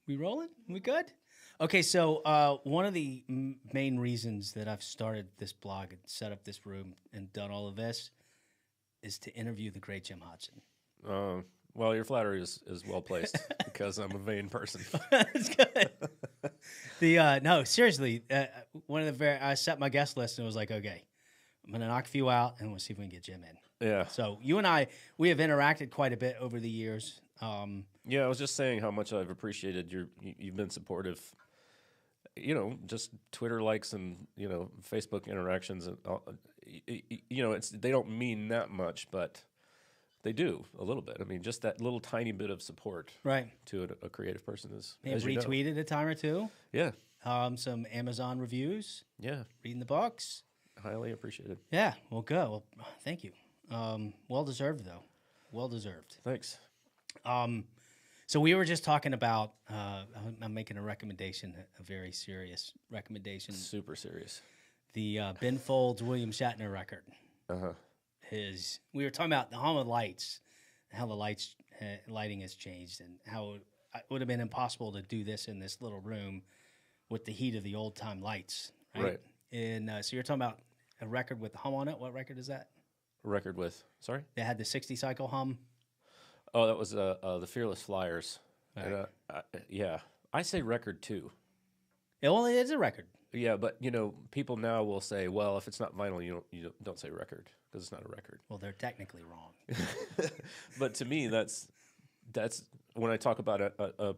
We rolling? We good? Okay, so one of the main reasons that I've started this blog and set up this room and done all of this is to interview the great Jim Hodgson. Well, your flattery is well placed because I'm a vain person. That's good. No, seriously, I set my guest list and was like, okay, I'm gonna knock a few out and we'll see if we can get Jim in. Yeah. So you and I, we have interacted quite a bit over the years. Yeah, I was just saying how much I've appreciated you've been supportive. You know, just Twitter likes and Facebook interactions and they don't mean that much, but they do a little bit. I mean, just that little tiny bit of support, right, to a creative person is. May have retweeted a time or two. Yeah. Some Amazon reviews. Yeah. Reading the books. Highly appreciated. Yeah. Well, good. Well, thank you. Well deserved though. Well deserved. Thanks. So we were just talking about, I'm making a recommendation, a very serious recommendation. Super serious. The Ben Folds William Shatner record. Uh-huh. We were talking about the hum of lights, how the lighting has changed, and how it would have been impossible to do this in this little room with the heat of the old time lights. Right. And so you're talking about a record with the hum on it. What record is that? A record with, sorry? They had the 60 cycle hum. Oh, that was the Fearless Flyers. Right. And, yeah, I say record too. Yeah, well, it is a record. Yeah, but people now will say, well, if it's not vinyl, you don't say record because it's not a record. Well, they're technically wrong. But to me, that's when I talk about a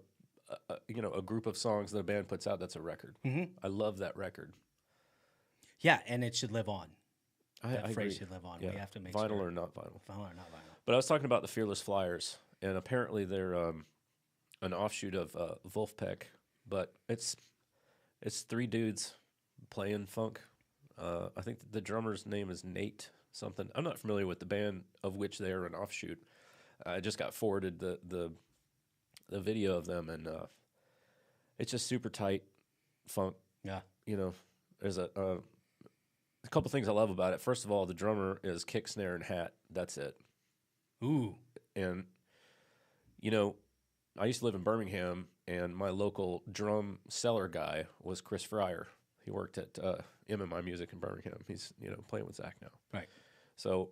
group of songs that a band puts out. That's a record. Mm-hmm. I love that record. Yeah, and it should live on. That I phrase agree. should live on. Yeah. We have to make vinyl sure. or not vinyl. Vinyl or not vinyl. But I was talking about the Fearless Flyers, and apparently they're an offshoot of Wolfpack, but it's three dudes playing funk. I think the drummer's name is Nate something. I'm not familiar with the band of which they are an offshoot. I just got forwarded the video of them, and it's just super tight funk. Yeah. There's a couple things I love about it. First of all, the drummer is kick, snare, and hat. That's it. Ooh. And, I used to live in Birmingham, and my local drum seller guy was Chris Fryer. He worked at MMI Music in Birmingham. He's, playing with Zach now. Right. So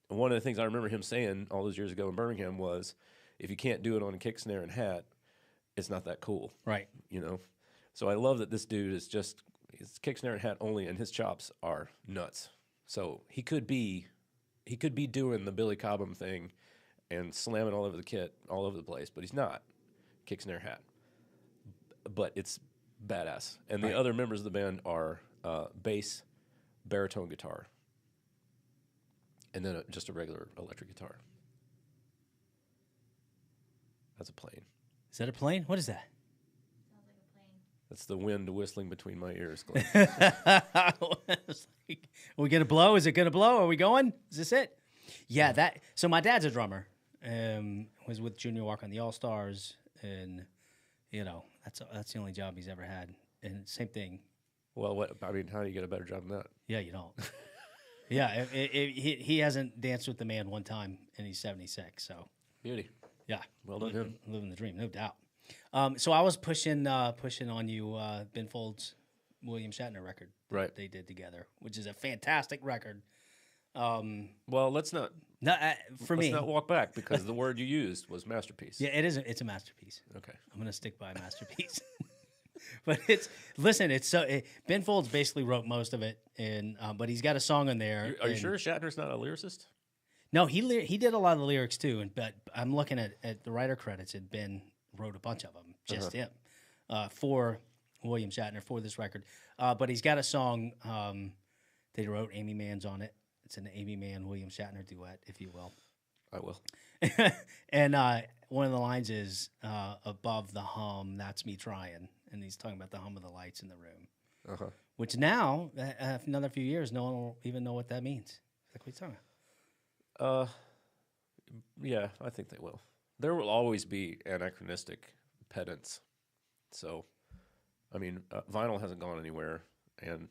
one of the things I remember him saying all those years ago in Birmingham was, if you can't do it on a kick, snare, and hat, it's not that cool. Right. So I love that this dude is just it's kick, snare, and hat only, and his chops are nuts. So he could be doing the Billy Cobham thing and slamming all over the kit, all over the place, but he's not. Kick, snare, hat. But it's badass. And the other members of the band are bass, baritone guitar, and then just a regular electric guitar. That's a plane. Is that a plane? What is that? Sounds like a plane. That's the wind whistling between my ears, Glen. We get a blow? Is it going to blow? Are we going? Is this it? Yeah, so my dad's a drummer. Was with Junior Walker on the All-Stars, and that's the only job he's ever had. And same thing. Well, how do you get a better job than that? Yeah, you don't. Yeah, he hasn't danced with the man one time, and he's 76. So beauty. Yeah, well done him. Living the dream, no doubt. So I was pushing on you Ben Folds' William Shatner record. Right. They did together, which is a fantastic record. Well, let's not walk back because the word you used was masterpiece. Yeah, it is. It's a masterpiece. Okay, I'm gonna stick by masterpiece. But Ben Folds basically wrote most of it, and but he's got a song in there. Are you sure Shatner's not a lyricist? No, he did a lot of the lyrics too, but I'm looking at the writer credits, and Ben wrote a bunch of them, just him, for William Shatner for this record. But he's got a song they wrote. Amy Mann's on it. It's an Amy Mann William Shatner duet, if you will. I will. And one of the lines is above the hum, that's me trying, and he's talking about the hum of the lights in the room. Which now, another few years, no one will even know what that means. Like, what are you talking about? Yeah, I think they will. There will always be anachronistic pedants. So, I mean, vinyl hasn't gone anywhere, and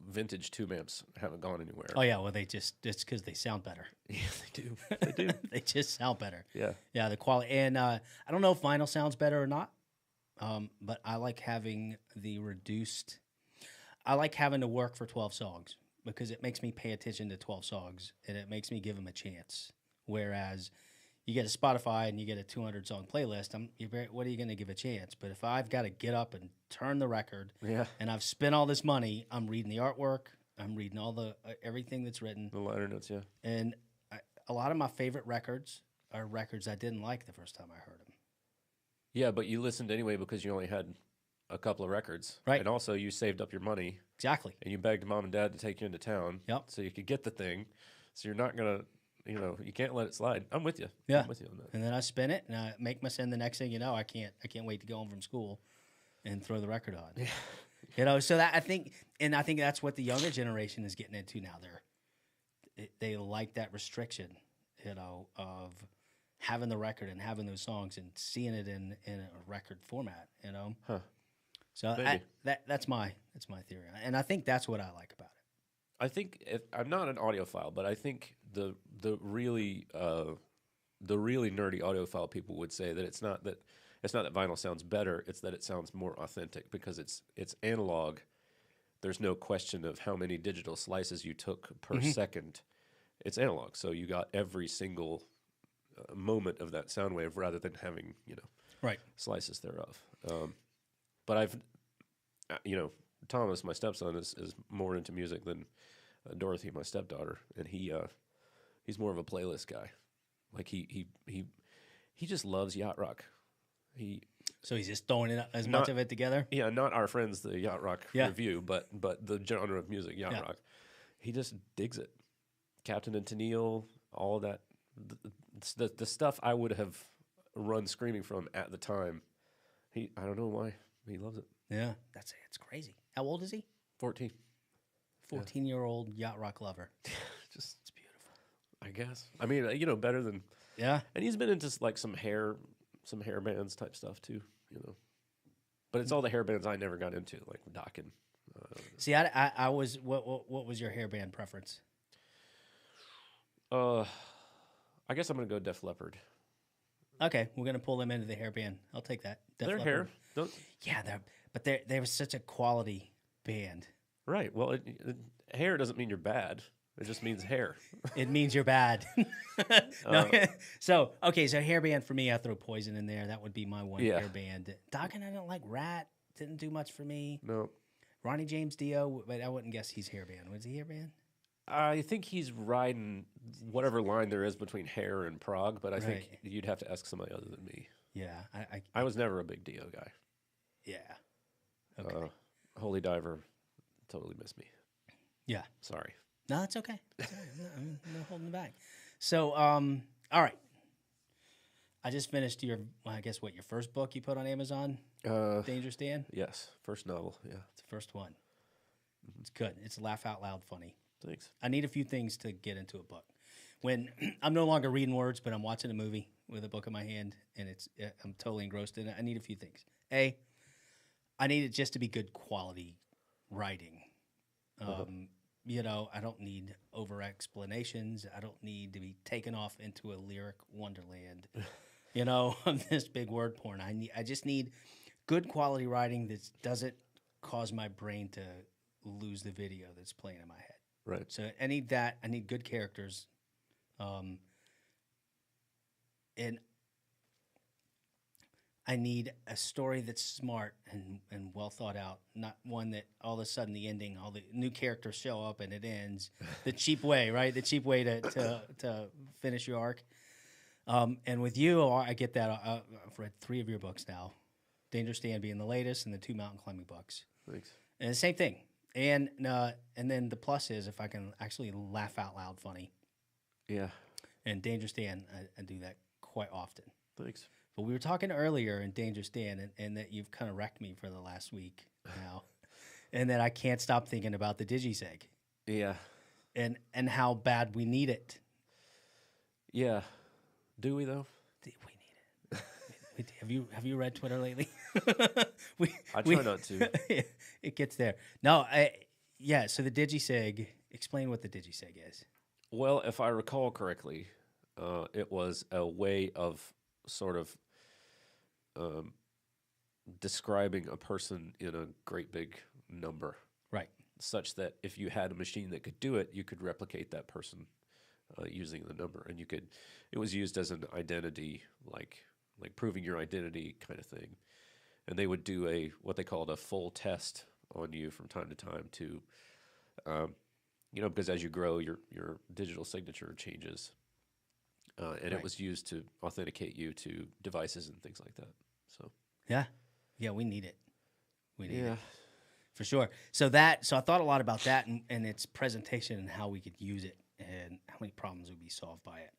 vintage tube amps haven't gone anywhere. Oh yeah, well it's because they sound better. Yeah, they do. They do. They just sound better. Yeah. Yeah, the quality, and I don't know if vinyl sounds better or not. but I like having the reduced. I like having to work for 12 songs because it makes me pay attention to 12 songs and it makes me give them a chance. Whereas you get a Spotify and you get a 200 song playlist, what are you going to give a chance? But if I've got to get up and turn the record, and I've spent all this money, I'm reading the artwork, I'm reading all the everything that's written, the liner notes, and a lot of my favorite records are records I didn't like the first time I heard them. Yeah, but you listened anyway because you only had a couple of records, right? And also you saved up your money, exactly, and you begged mom and dad to take you into town, so you could get the thing. So you're not gonna. You can't let it slide. I'm with you. Yeah. I'm with you on that. And then I spin it, and I make my send. The next thing you know, I can't wait to go home from school and throw the record on. Yeah. So that I think that's what the younger generation is getting into now. They like that restriction, of having the record and having those songs and seeing it in a record format. Huh. So that's my theory, and I think that's what I like about it. I think I'm not an audiophile, but I think the really nerdy audiophile people would say that it's not that vinyl sounds better, it's that it sounds more authentic because it's analog. There's no question of how many digital slices you took per second. It's analog, so you got every single moment of that sound wave rather than having slices thereof. But I've Thomas, my stepson, is more into music than Dorothy, my stepdaughter, and he's more of a playlist guy. Like he just loves yacht rock. So he's just throwing it as much of it together. Yeah, not our friends, the yacht rock review, but the genre of music, yacht rock. He just digs it. Captain and Tennille, all of that, the stuff I would have run screaming from at the time. I don't know why he loves it. Yeah, it's crazy. How old is he? 14. 14-year-old yacht rock lover. Just it's beautiful, I guess. I mean, better than And he's been into like some hair bands type stuff too, But it's all the hair bands I never got into, like Dokken. See, I was. What was your hair band preference? I guess I'm gonna go Def Leppard. Okay, we're gonna pull them into the hair band. I'll take that. Def Their Leppard. hair, but they were such a quality band. Right. Well, hair doesn't mean you're bad. It just means hair. It means you're bad. No. So hair band for me, I throw Poison in there. That would be my one hair band. Dokken, I don't like. Rat didn't do much for me. No. Ronnie James Dio, but I wouldn't guess he's hair band. Was he hair band? I think he's riding whatever line there is between hair and prog, but I think you'd have to ask somebody other than me. Yeah. I was never a big Dio guy. Yeah. Okay. Holy Diver totally missed me. Yeah. Sorry. No, that's okay. I'm not holding back. So, all right. I just finished your first book you put on Amazon? Dangerous Dan? Yes. First novel, yeah. It's the first one. It's good. It's laugh out loud funny. Thanks. I need a few things to get into a book. When I'm no longer reading words, but I'm watching a movie with a book in my hand, and I'm totally engrossed in it. I need a few things. I need it just to be good quality writing. I don't need over explanations. I don't need to be taken off into a lyric wonderland. Of this big word porn. I just need good quality writing that doesn't cause my brain to lose the video that's playing in my head. Right. So I need that. I need good characters. And I need a story that's smart and well thought out, not one that all of a sudden the ending, all the new characters show up and it ends the cheap way, right? The cheap way to finish your arc. And with you, I get that. I've read 3 of your books now, Dangerous Dan being the latest, and the 2 mountain climbing books. Thanks. And the same thing. And then the plus is if I can actually laugh out loud funny. Yeah. And Dangerous Dan, I do that quite often. Thanks. But we were talking earlier in Dangerous Dan, and that you've kind of wrecked me for the last week now, and that I can't stop thinking about the DigiSeg. Yeah. And how bad we need it. Yeah. Do we though? We need it. Have you read Twitter lately? I try not to. It gets there. No. So the DigiSeg. Explain what the DigiSeg is. Well, if I recall correctly, it was a way of sort of describing a person in a great big number, Right. such that if you had a machine that could do it, you could replicate that person using the number, and you could. It was used as an identity, like proving your identity kind of thing, and they would do what they called a full test on you from time to time to, because as you grow, your digital signature changes, and Right. it was used to authenticate you to devices and things like that. So Yeah, we need it. We need yeah, it for sure. So I thought a lot about that and its presentation and how we could use it and how many problems would be solved by it.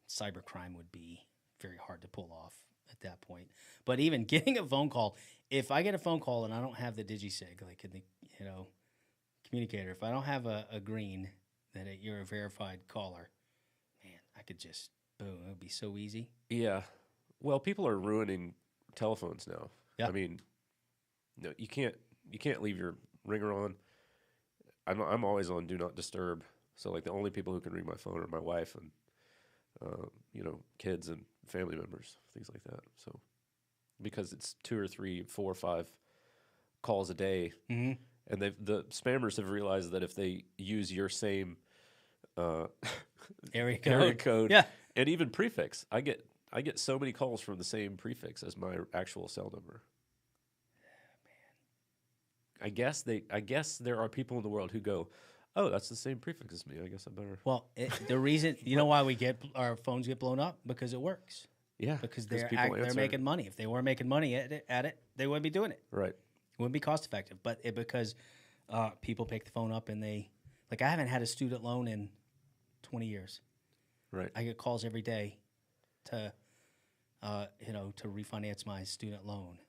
Cybercrime would be very hard to pull off at that point. But even getting a phone call, if I get a phone call and I don't have the DigiSig, like in the communicator, if I don't have a green that you're a verified caller, man, I could just boom. It would be so easy. yeah. Well, people are ruining telephones now. Yeah. I mean, no, you can't leave your ringer on. I'm always on do not disturb. So like the only people who can ring my phone are my wife and kids and family members, things like that. So because it's 2 or 3, 4 or 5 calls a day, and the spammers have realized that if they use your same Area code, Yeah. and even prefix, I get so many calls from the same prefix as my actual cell number. I guess there are people in the world who go, oh, that's the same prefix as me. I guess I better. Well, the reason why our phones get blown up because it works. Yeah, Because people they're answer. making money. If they weren't making money at it, they wouldn't be doing it. Right. It wouldn't be cost effective. But because people pick the phone up and I haven't had a student loan in 20 years. Right. I get calls every day to refinance my student loan,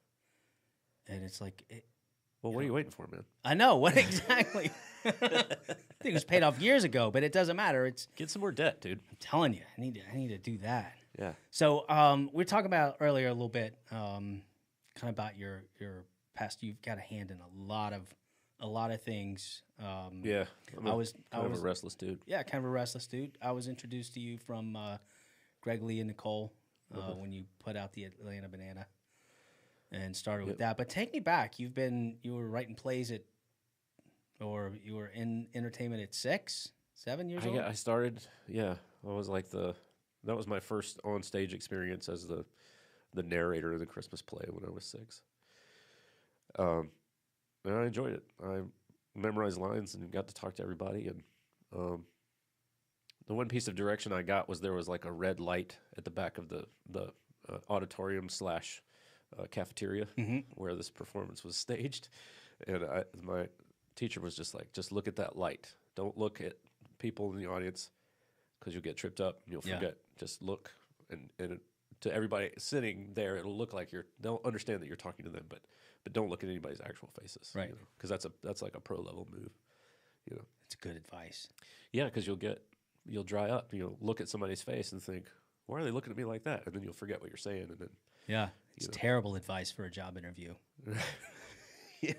and it's like. Well, what are you waiting for, man? I know what exactly. I think it was paid off years ago, but it doesn't matter. Get some more debt, dude. I'm telling you, I need to do that. Yeah. So we were talking about earlier a little bit, kind of about your past. You've got a hand in a lot of things. Yeah. I was a restless dude. Yeah, kind of a restless dude. I was introduced to you from Greg Lee and Nicole when you put out the Atlanta Banana. And started with that. But take me back. You were writing plays you were in entertainment at 6, 7 years old? Yeah, I started, I was like that was my first on-stage experience as the narrator of the Christmas play when I was 6. And I enjoyed it. I memorized lines and got to talk to everybody. And the one piece of direction I got was there was like a red light at the back of the auditorium / cafeteria where this performance was staged, and my teacher was just like, just look at that light. Don't look at people in the audience because you'll get tripped up and you'll forget. Just look, and to everybody sitting there, it'll look like they'll understand that you're talking to them, but don't look at anybody's actual faces, right? Because that's like a pro level move, It's good advice. Yeah, because you'll dry up. You'll look at somebody's face and think, why are they looking at me like that? And then you'll forget what you're saying, and then. Yeah, it's terrible advice for a job interview. Yeah.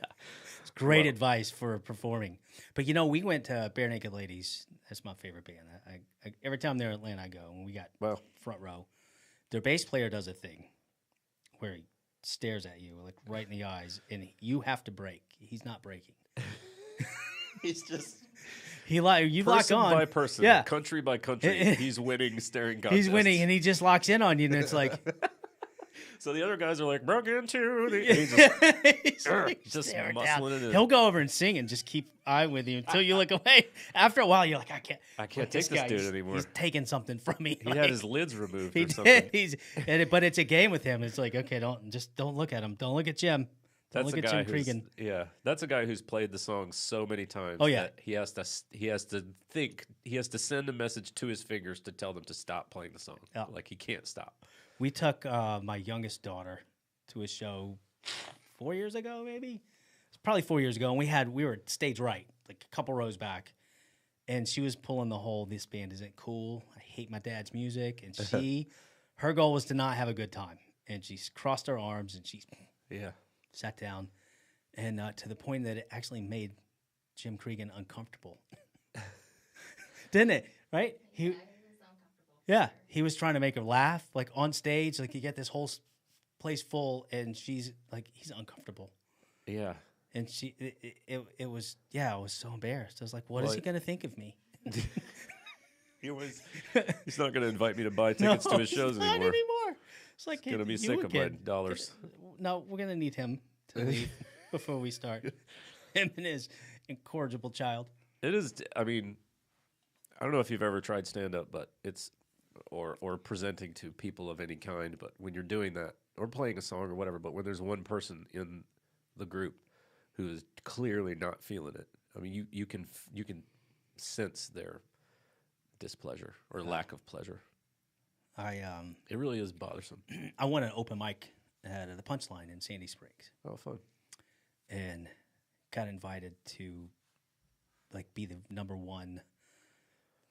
It's great advice for performing. But, we went to Bare Naked Ladies. That's my favorite band. I every time they're in Atlanta, I go, and we got front row. Their bass player does a thing where he stares at you, like right in the eyes, and you have to break. He's not breaking. He's just... You lock on. Person by person, country by country, he's winning staring contests. He's winning, and he just locks in on you, and it's like... So the other guys are like, broke into the... He's just muscling it. He'll go over and sing and just keep eyeing with you until you look away. After a while, you're like, I can't take this dude anymore. He's taking something from me. He had his lids removed or something. But it's a game with him. It's like, okay, don't look at him. Don't look at Jim. Don't look at Jim Pridgen. Yeah, that's a guy who's played the song so many times. Oh, yeah. That he has to send a message to his fingers to tell them to stop playing the song. Yeah. Like he can't stop. We took my youngest daughter to a show 4 years ago, maybe. It's probably 4 years ago, and we were stage right, like a couple rows back, and she was pulling the whole "this band isn't cool. I hate my dad's music," and her goal was to not have a good time, and she crossed her arms and she sat down, and to the point that it actually made Jim Pridgen uncomfortable, didn't it? Right? He was trying to make her laugh, like on stage. Like you get this whole place full, and she's like, he's uncomfortable. Yeah. And it was, I was so embarrassed. I was like, what is he going to think of me? He's not going to invite me to buy tickets to his shows not anymore. It's like, He's going to be sick of my dollars. No, we're going to need him to leave before we start. Him and his incorrigible child. It is, I mean, I don't know if you've ever tried stand-up, but it's, or presenting to people of any kind, but when you're doing that, or playing a song or whatever, but when there's one person in the group who is clearly not feeling it, I mean, you can sense their displeasure or lack of pleasure. It really is bothersome. I won an open mic at the Punchline in Sandy Springs. Oh, fun. And got invited to like be the number one,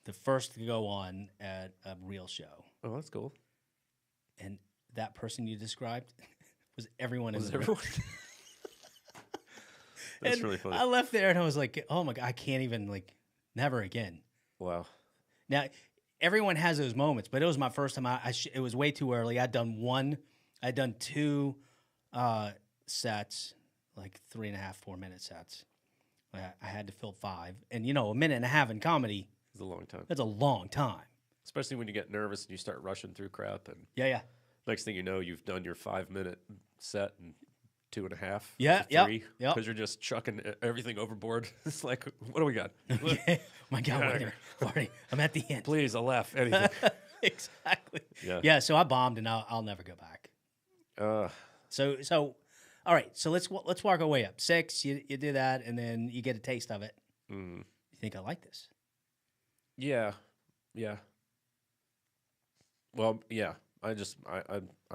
the first to go on at a real show. Oh, that's cool. And that person you described was everyone in the room. That's really funny. I left there and I was like, oh my God, I can't even, like, never again. Wow. Now, everyone has those moments, but it was my first time. It was way too early. I'd done two sets, like 3.5, 4 minute sets. I had to fill 5. And, a minute and a half in comedy. It's a long time. That's a long time. Especially when you get nervous and you start rushing through crap. And yeah. Next thing you know, you've done your 5-minute set and 2.5. Yeah, 3. Yep. Because you're just chucking everything overboard. It's like, what do we got? My God, wait a minute. Marty, I'm at the end. Please, a laugh, anything. Exactly. Yeah. So I bombed, and I'll never go back. So, all right. So let's work our way up. 6, you do that, and then you get a taste of it. Mm. You think I like this? Yeah. Well, yeah. I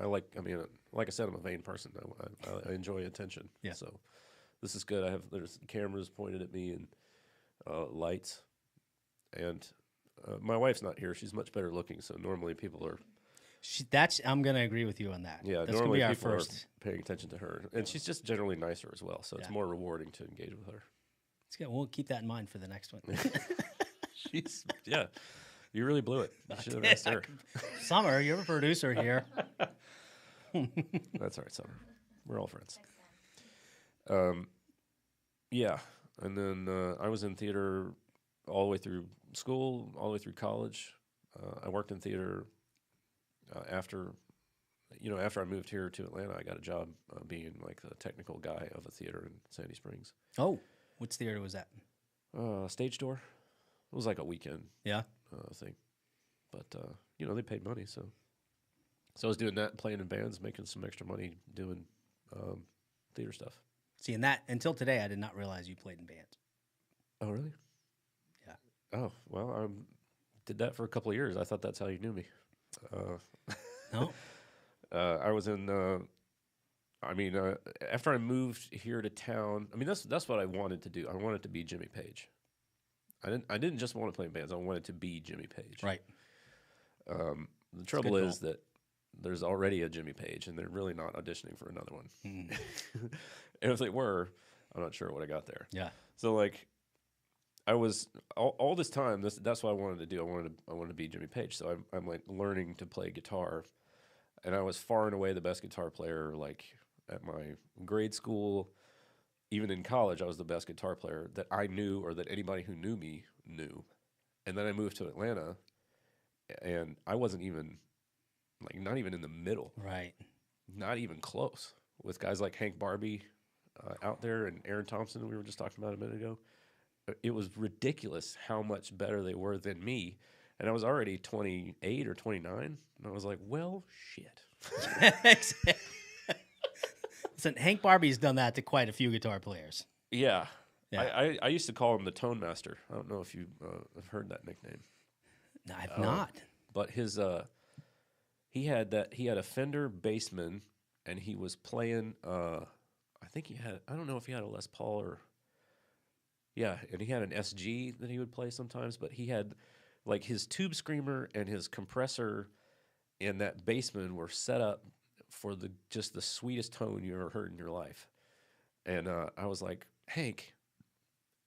like. I mean, like I said, I'm a vain person. I enjoy attention. Yeah. So this is good. There's cameras pointed at me and lights, and my wife's not here. She's much better looking. So normally people are. I'm going to agree with you on that. Yeah. That's normally gonna be our people first. are paying attention to her, and she's just generally nicer as well. So it's more rewarding to engage with her. It's good. We'll keep that in mind for the next one. Yeah. You really blew it. You should have asked her. Sommer, you're a producer here. That's all right, Sommer. We're all friends. Yeah. And then I was in theater all the way through school, all the way through college. I worked in theater after I moved here to Atlanta. I got a job being like the technical guy of a theater in Sandy Springs. Oh, which theater was that? Stage Door. It was like a weekend. Yeah. Thing, but they paid money, so I was doing that, and playing in bands, making some extra money doing theater stuff. See, and that until today, I did not realize you played in bands. Oh, really? Yeah. Oh, well, I did that for a couple of years. I thought that's how you knew me. No. I was in. After I moved here to town, that's what I wanted to do. I wanted to be Jimmy Page. I didn't just want to play in bands. I wanted to be Jimmy Page. Right. The trouble is that there's already a Jimmy Page, and they're really not auditioning for another one. Mm. And if they were, I'm not sure what I got there. Yeah. So like, I was all this time. That's what I wanted to do. I wanted to be Jimmy Page. So I'm like learning to play guitar, and I was far and away the best guitar player. Like at my grade school. Even in college, I was the best guitar player that I knew or that anybody who knew me knew. And then I moved to Atlanta, and I wasn't even, not even in the middle. Right. Not even close. With guys like Hank Barbie out there and Aaron Thompson, we were just talking about a minute ago. It was ridiculous how much better they were than me. And I was already 28 or 29, and I was like, well, shit. Exactly. Listen, Hank Barbie's done that to quite a few guitar players. Yeah. I used to call him the Tone Master. I don't know if you have heard that nickname. No, I've not. But his he had a Fender Bassman, and he was playing. I don't know if he had a Les Paul or. Yeah, and he had an SG that he would play sometimes, but he had like his tube screamer and his compressor and that Bassman were set up for just the sweetest tone you ever heard in your life. And I was like, Hank,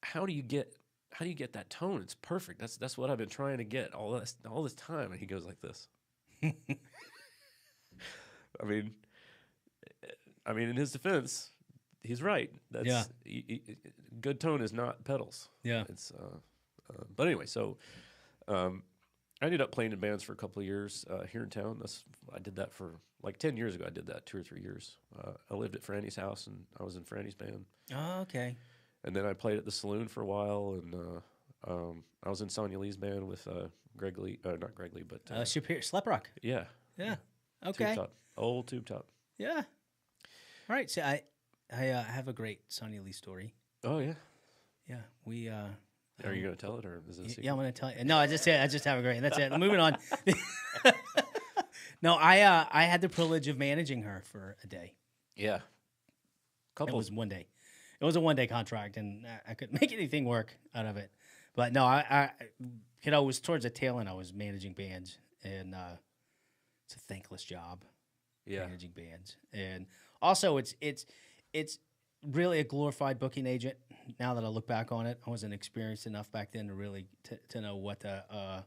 how do you get that tone? It's perfect. That's what I've been trying to get all this time. And he goes like this. I mean, I mean, in his defense, he's right. That's Yeah. Good tone is not pedals. Yeah. It's but anyway, so I ended up playing in bands for a couple of years here in town. I did that for like 10 years ago. I did that 2 or 3 years. I lived at Franny's house, and I was in Franny's band. Oh, okay. And then I played at the Saloon for a while, and I was in Sonia Lee's band with Greg Lee, not Greg Lee, but Superior Sleprock. yeah, Yeah. Okay. Tube Top, old Tube Top. Yeah. All right. So I have a great Sonny Lee story. Oh yeah, Yeah. We. are you going to tell it, or is it a secret? Yeah, I'm going to tell you. No, I just have a great. That's it. Moving on. No, I had the privilege of managing her for a day. Yeah, It was one day. It was a 1-day contract, and I couldn't make anything work out of it. But no, it was towards the tail end. I was managing bands, and it's a thankless job. Yeah. Managing bands, and also it's really a glorified booking agent. Now that I look back on it, I wasn't experienced enough back then to really to know what the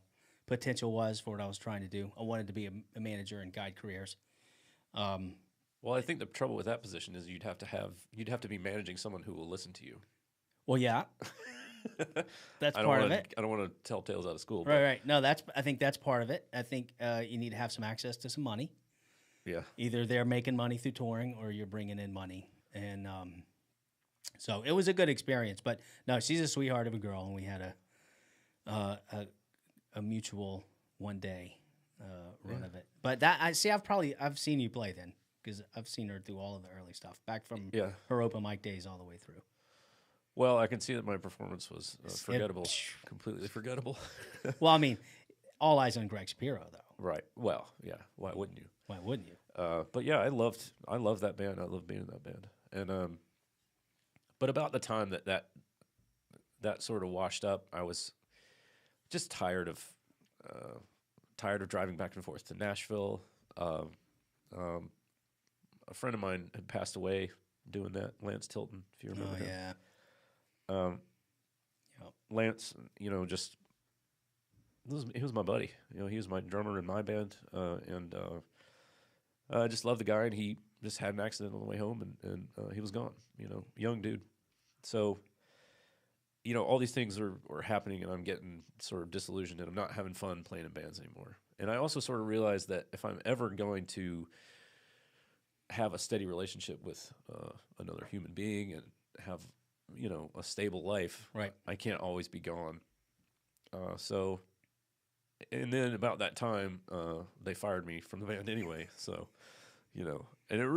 potential was for what I was trying to do. I wanted to be a manager and guide careers. Well, I think the trouble with that position is you'd have to be managing someone who will listen to you. Well, yeah, that's part of it. I don't want to tell tales out of school. Right. No, I think that's part of it. I think you need to have some access to some money. Yeah. Either they're making money through touring or you're bringing in money. And so it was a good experience. But no, she's a sweetheart of a girl, and we had a mutual 1-day run of it. But I've seen you play then, because I've seen her through all of the early stuff, back from her open mic days all the way through. Well, I can see that my performance was forgettable, completely forgettable. Well, I mean, all eyes on Greg Shapiro, though. Right. Well, yeah. Why wouldn't you? Why wouldn't you? But yeah, I loved that band. I loved being in that band. And but about the time that sort of washed up, I was just tired of driving back and forth to Nashville. A friend of mine had passed away doing that, Lance Tilton, if you remember him. Yeah. Lance, just he was my buddy. He was my drummer in my band, and I just loved the guy. And he just had an accident on the way home, and he was gone. Young dude. So, all these things are happening, and I'm getting sort of disillusioned, and I'm not having fun playing in bands anymore. And I also sort of realized that if I'm ever going to have a steady relationship with another human being and have a stable life, right, I can't always be gone. And then about that time, they fired me from the band anyway. So, and it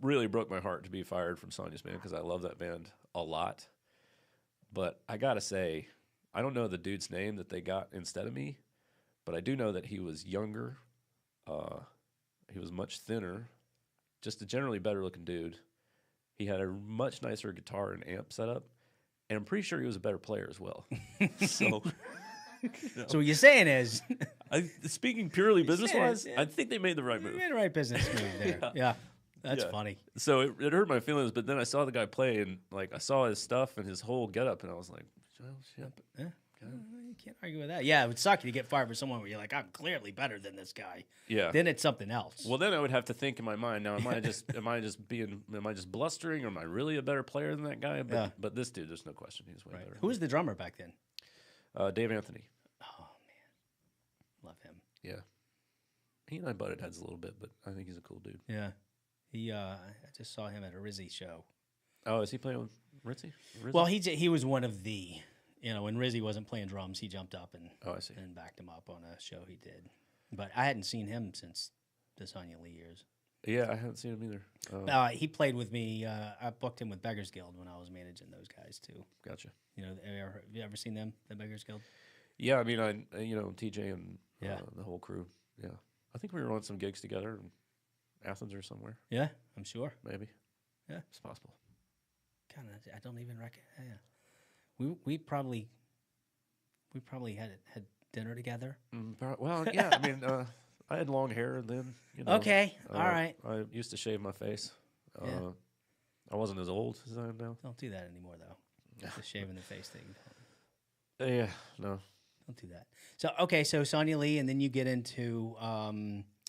really broke my heart to be fired from Sonia's band, because I love that band a lot. But I gotta say, I don't know the dude's name that they got instead of me, but I do know that he was younger. He was much thinner, just a generally better looking dude. He had a much nicer guitar and amp setup, and I'm pretty sure he was a better player as well. So. So what you're saying is, speaking purely business-wise, I think they made the right move. You made the right business move there. Yeah. That's funny. So it hurt my feelings, but then I saw the guy play, and I saw his stuff and his whole getup, and I was like, oh, shit. Yeah. You can't argue with that. Yeah, it would suck you to get fired for someone where you're like, I'm clearly better than this guy. Yeah. Then it's something else. Well, then I would have to think in my mind, now, am I just blustering, or am I really a better player than that guy? But this dude, there's no question, he's way better. Who was the drummer back then? Dave Anthony. Oh, man. Love him. Yeah. He and I butted heads a little bit, but I think he's a cool dude. Yeah. I just saw him at a Rizzy show. Oh, is he playing with Rizzy? Well, he was one of the, when Rizzy wasn't playing drums, he jumped up and backed him up on a show he did. But I hadn't seen him since the Sonia Lee years. Yeah, I haven't seen him either. He played with me. I booked him with Beggars Guild when I was managing those guys too. Gotcha. Have you ever seen them, the Beggars Guild? Yeah, I mean, TJ and the whole crew. Yeah, I think we were on some gigs together in Athens or somewhere. Yeah, I'm sure. Maybe. Yeah, it's possible. God, I don't even reckon. Yeah. We probably had dinner together. Well, yeah. I mean, I had long hair then. Okay, all right. I used to shave my face. I wasn't as old as I am now. Don't do that anymore, though. The shaving the face thing. Yeah, no. Don't do that. So Sonia Lee, and then you get into.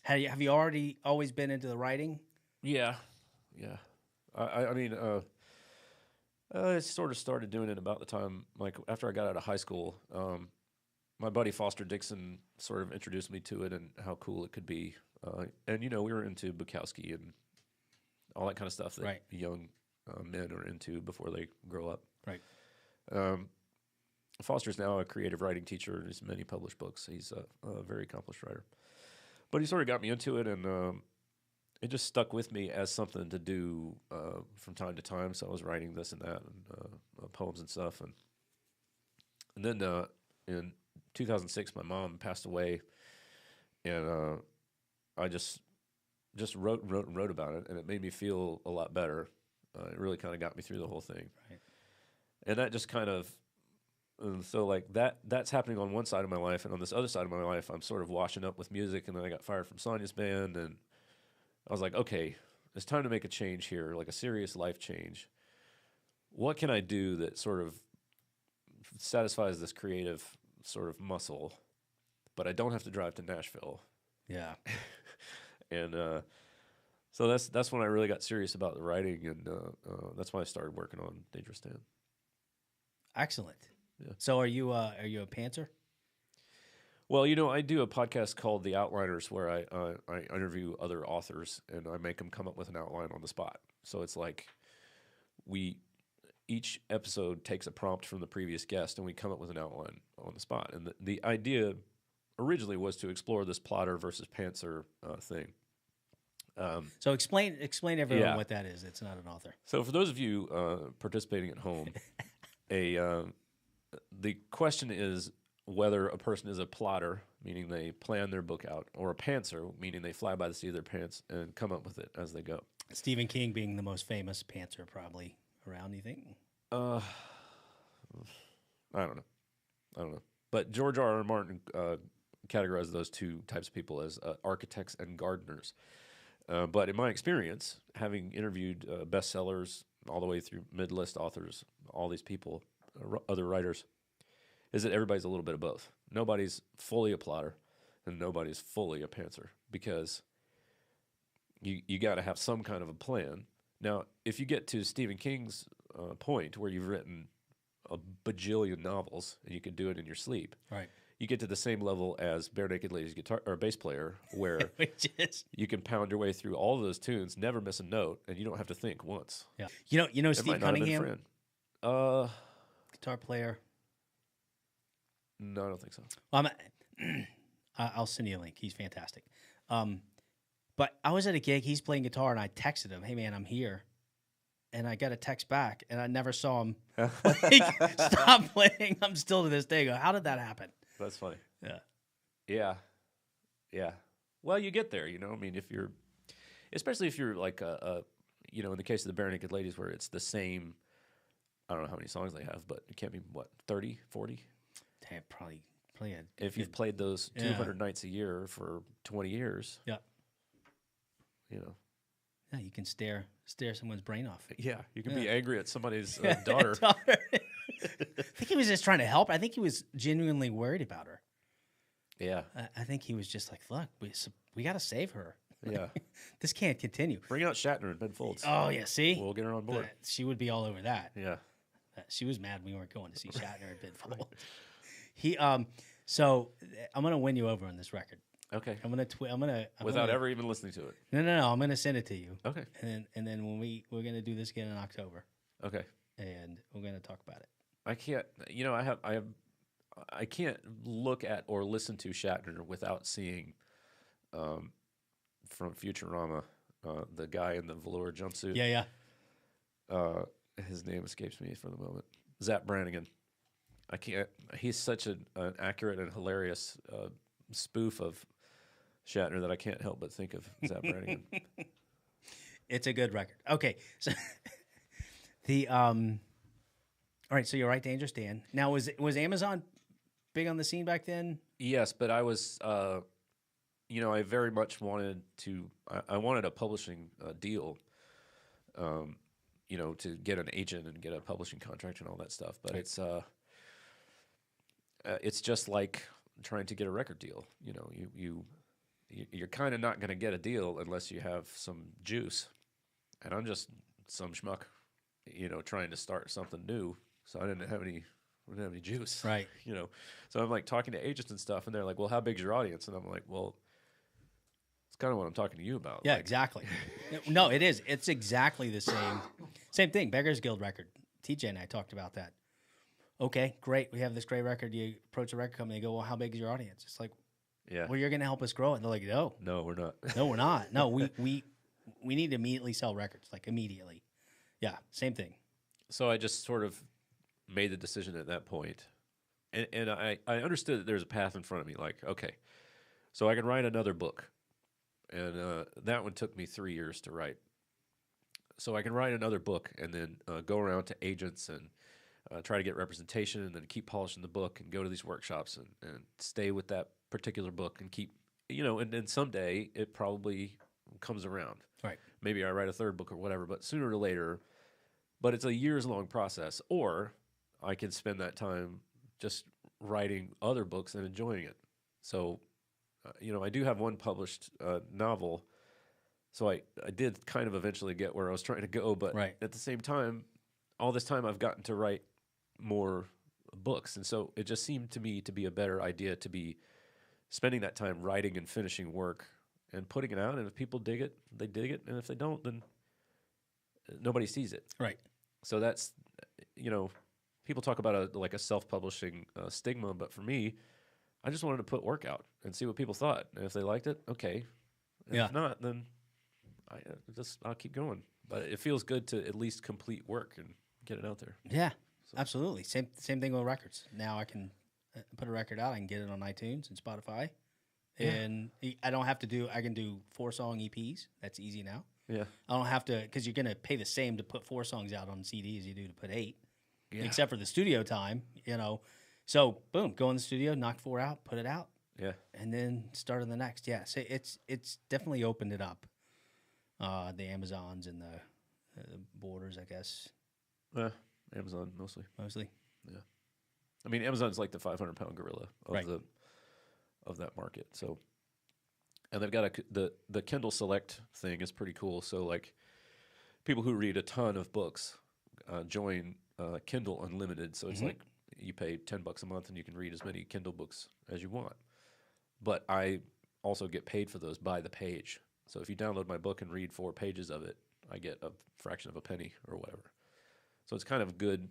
Have you always been into the writing? Yeah, Yeah. I mean, I sort of started doing it about the time, like after I got out of high school. My buddy Foster Dixon sort of introduced me to it and how cool it could be. And, you know, we were into Bukowski and all that kind of stuff that Right. young men are into before they grow up. Right. Foster's now a creative writing teacher and has many published books. He's a very accomplished writer. But he sort of got me into it, and it just stuck with me as something to do from time to time. So I was writing this and that, and poems and stuff. And then in 2006, my mom passed away, and I just wrote about it, and it made me feel a lot better. It really kind of got me through the whole thing. Right. And that just kind of, so like that's happening on one side of my life, and on this other side of my life, I'm sort of washing up with music, and then I got fired from Sonia's band, and I was like, okay, it's time to make a change here, like a serious life change. What can I do that sort of satisfies this creative sort of muscle, but I don't have to drive to Nashville? Yeah. And so that's when I really got serious about the writing, and that's when I started working on Dangerous Dan. Excellent. Yeah. So are you a pantser? Well, you know, I do a podcast called The Outliners where I interview other authors, and I make them come up with an outline on the spot. So it's like each episode takes a prompt from the previous guest, and we come up with an outline on the spot. And the idea originally was to explore this plotter versus pantser thing. So explain everyone Yeah. what that is. It's not an author. So for those of you participating at home, the question is whether a person is a plotter, meaning they plan their book out, or a pantser, meaning they fly by the seat of their pants and come up with it as they go. Stephen King being the most famous pantser probably around, you think? I don't know. But George R. R. Martin categorized those two types of people as architects and gardeners. But in my experience, having interviewed bestsellers all the way through mid-list authors, all these people, other writers, is that everybody's a little bit of both. Nobody's fully a plotter, and nobody's fully a pantser, because you got to have some kind of a plan. Now, if you get to Stephen King's point where you've written a bajillion novels and you can do it in your sleep, Right. you get to the same level as Bare Naked Ladies guitar or bass player, where Which is you can pound your way through all of those tunes, never miss a note, and you don't have to think once. yeah. You know It Steve might not have been Cunningham, friend. guitar player. No, I don't think so. Well, I'll send you a link. He's fantastic. But I was at a gig. He's playing guitar, and I texted him, "Hey man, I'm here." And I got a text back, and I never saw him stop playing. I'm still to this day go, how did that happen? That's funny. Yeah. Yeah. Well, you get there, you know. I mean, especially if you're like you know, in the case of the Bare Naked Ladies, where it's the same. I don't know how many songs they have, but it can't be 30, 40. Damn, probably a If you've played those 200 nights a year for 20 years, yeah. you know. Yeah, you can stare someone's brain off. Yeah, you can be Yeah. angry at somebody's daughter. I think he was just trying to help. I think he was genuinely worried about her. Yeah, I think he was just like, look, we got to save her. yeah. This can't continue. Bring out Shatner and Ben Folds. Oh, yeah, see? We'll get her on board. She would be all over that. Yeah. She was mad we weren't going to see Shatner and Ben Folds. So I'm going to win you over on this record. Okay. Without ever even listening to it. No. I'm going to send it to you. Okay. And then when we're going to do this again in October, Okay. and we're going to talk about it. I can't. You know, I can't look at or listen to Shatner without seeing, from Futurama, the guy in the velour jumpsuit. Yeah. His name escapes me for the moment. Zap Brannigan. I can't. He's such an accurate and hilarious spoof of Shatner that I can't help but think of Zap Brannigan. It's a good record. Okay, so all right. So you're right, Dangerous Dan. Now, was Amazon big on the scene back then? Yes, but I was, you know, I very much wanted to. I wanted a publishing deal, you know, to get an agent and get a publishing contract and all that stuff. But it's just like trying to get a record deal. You know, you're kind of not going to get a deal unless you have some juice. and I'm just some schmuck, trying to start something new. So I didn't have any juice, Right. So I'm like talking to agents and stuff, and they're like, "Well, how big's your audience?" And I'm like, "Well, it's kind of what I'm talking to you about." Yeah, Like, exactly. No, it is. It's exactly the same thing. Beggars Guild record. TJ and I talked about that. Okay, great. We have this great record. You approach a record company, they go, "Well, how big is your audience?" It's like, yeah, "Well, you're going to help us grow it." And they're like, "No, no, we're not. no, we're not. No, we need to immediately sell records, like immediately." Yeah, same thing. So I just sort of made the decision at that point, and I understood that there's a path in front of me. Like, okay, so I can write another book, and that one took me 3 years to write. So I can write another book and then go around to agents and try to get representation, and then keep polishing the book and go to these workshops and stay with that particular book and keep, and then someday it probably comes around. Right. Maybe I write a third book or whatever, but sooner or later, but it's a years-long process. Or I can spend that time just writing other books and enjoying it. So, I do have one published novel. So I did kind of eventually get where I was trying to go, but Right. at the same time, all this time I've gotten to write more books. And so it just seemed to me to be a better idea to be spending that time writing and finishing work and putting it out. And if people dig it, they dig it. And if they don't, then nobody sees it. Right. So that's, people talk about a self-publishing stigma, but for me, I just wanted to put work out and see what people thought. And if they liked it, okay. And Yeah. if not, then I'll keep going. But it feels good to at least complete work and get it out there. Yeah, absolutely. Same thing with records. Now I can put a record out. I can get it on iTunes and Spotify, and I don't have to do. I can do 4-song EPs. That's easy now. Yeah. I don't have to, because you're going to pay the same to put 4 songs out on CD as you do to put 8, Yeah. except for the studio time. So boom, go in the studio, knock 4 out, put it out, Yeah. and then start on the next. Yeah, so it's definitely opened it up. The Amazons and the borders, I guess, Amazon mostly. mostly. Yeah. I mean, Amazon's like the 500-pound gorilla of Right. of that market. So, and they've got the Kindle Select thing is pretty cool. So like people who read a ton of books join Kindle Unlimited. So it's like you pay $10 a month and you can read as many Kindle books as you want. But I also get paid for those by the page. So if you download my book and read 4 pages of it, I get a fraction of a penny or whatever. So it's kind of good.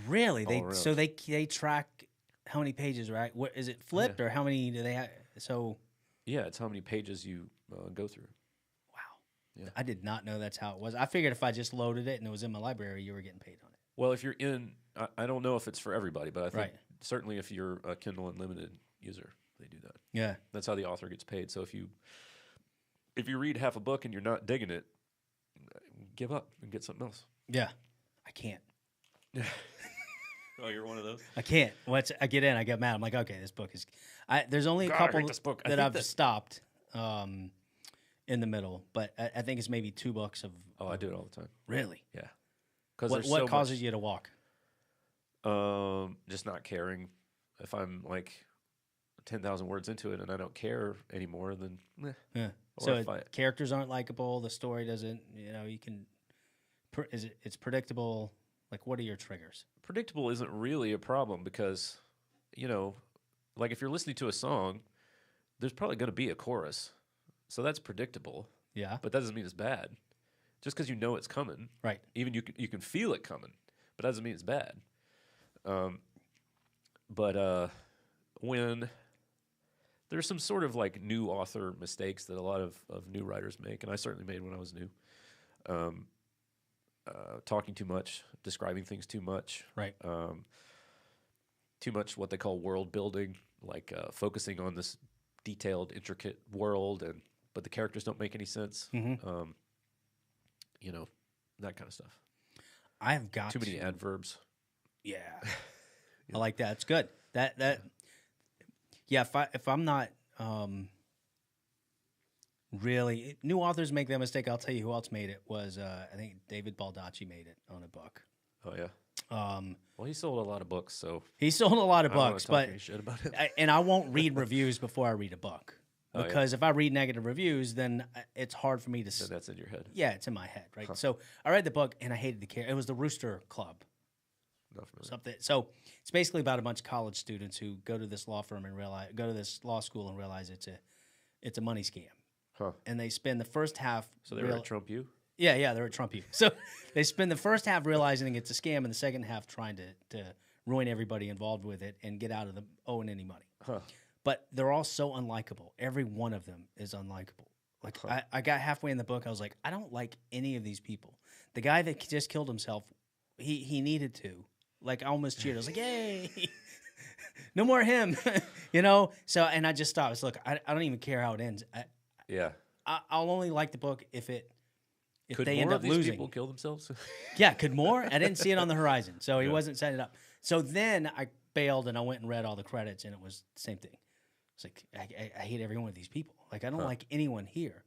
Really? all around. So they track how many pages, right? What is it flipped or how many do they have? So Yeah, it's how many pages you go through. wow. Yeah. I did not know that's how it was. I figured if I just loaded it and it was in my library, you were getting paid on it. Well, if you're I don't know if it's for everybody, but I think Right. certainly if you're a Kindle Unlimited user, they do that. Yeah. That's how the author gets paid. So if you read half a book and you're not digging it, give up and get something else. Yeah. I can't. Oh, you're one of those? I can't. Once I get in, I get mad. I'm like, okay, this book is. There's only a God, I couple hate this book. I that hate I've that. stopped in the middle, but I think it's maybe 2 books of. Oh, I do it all the time. Really? Yeah. Because What causes you to walk? just not caring. If I'm like 10,000 words into it and I don't care anymore, then Yeah. Or So if I- characters aren't likable. The story doesn't. You can. It's predictable. Like, what are your triggers? predictable isn't really a problem because, like if you're listening to a song, there's probably going to be a chorus. So that's predictable, Yeah. but that doesn't mean it's bad. Just because you know it's coming, Right. even you can feel it coming, but that doesn't mean it's bad. But when there's some sort of like new author mistakes that a lot of new writers make, and I certainly made when I was new, talking too much, describing things too much, Right. too much what they call world building, like focusing on this detailed, intricate world, but the characters don't make any sense. Mhm. That kind of stuff. I've got Too many adverbs. Yeah. I like that. It's good. That yeah, if I'm not really new authors make that mistake, I'll tell you who else made it was I think David Baldacci made it on a book. Oh yeah. Well, he sold a lot of books, so He sold a lot of I don't wanna books, talk but any shit about it. and I won't read reviews before I read a book. Oh, yeah. because if I read negative reviews, then it's hard for me to. Then that's in your head. Yeah, it's in my head, right? So I read the book and I hated the character. It was the Rooster Club. Not familiar. Something. So it's basically about a bunch of college students who go to this law firm and go to this law school and realize it's a money scam. Huh. And they spend the first half. So they were at Trump U? Yeah, they're at Trump U. So they spend the first half realizing it's a scam, and the second half trying to ruin everybody involved with it and get out of them owing any money. Huh. But they're all so unlikable. Every one of them is unlikable. Like I got halfway in the book, I was like, I don't like any of these people. The guy that just killed himself, he needed to. Like I almost cheered. I was like, yay. No more him. So and I just stopped. I was look, I don't even care how it ends. I'll only like the book if could they more end up of these losing. people kill themselves? Yeah, could more? I didn't see it on the horizon, so he wasn't setting it up. So then I bailed and I went and read all the credits, and it was the same thing. It's like I hate every one of these people. Like I don't like anyone here.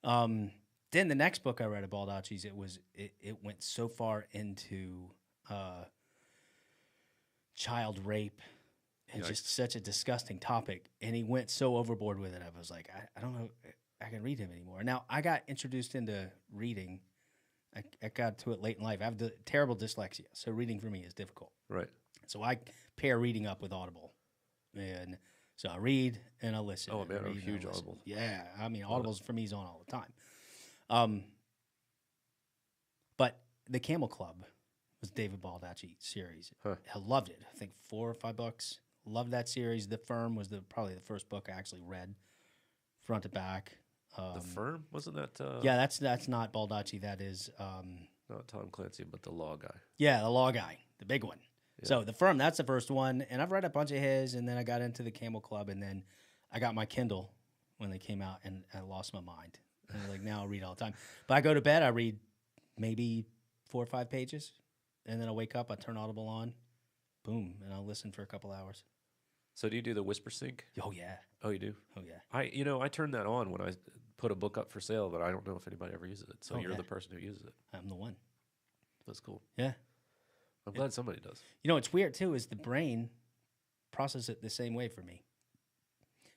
Then the next book I read of Baldacci's, it went so far into child rape and just such a disgusting topic, and he went so overboard with it. I was like, I don't know. I can read him anymore. Now, I got introduced into reading. I got to it late in life. I have terrible dyslexia, so reading for me is difficult. Right. So I pair reading up with Audible. And so I read and I listen. Oh, man, I'm a huge Audible. Yeah, I mean, Audible's for me is on all the time. But The Camel Club was David Baldacci series. Huh. I loved it. I think 4 or 5 books. Loved that series. The Firm was probably the first book I actually read, front to back. The Firm? Wasn't that... Yeah, that's not Baldacci. That is... not Tom Clancy, but the law guy. Yeah, the law guy, the big one. Yeah. So The Firm, that's the first one. And I've read a bunch of his, and then I got into the Camel Club, and then I got my Kindle when they came out, and I lost my mind. And like now I read all the time. But I go to bed, I read maybe 4 or 5 pages, and then I wake up, I turn Audible on, boom, and I'll listen for a couple hours. So do you do the whisper sync? Oh, yeah. Oh, you do? Oh, yeah. I turn that on when I put a book up for sale, but I don't know if anybody ever uses it. So you're yeah. the person who uses it. I'm the one. That's cool. Yeah. I'm glad somebody does. What's weird, too, is the brain processes it the same way for me.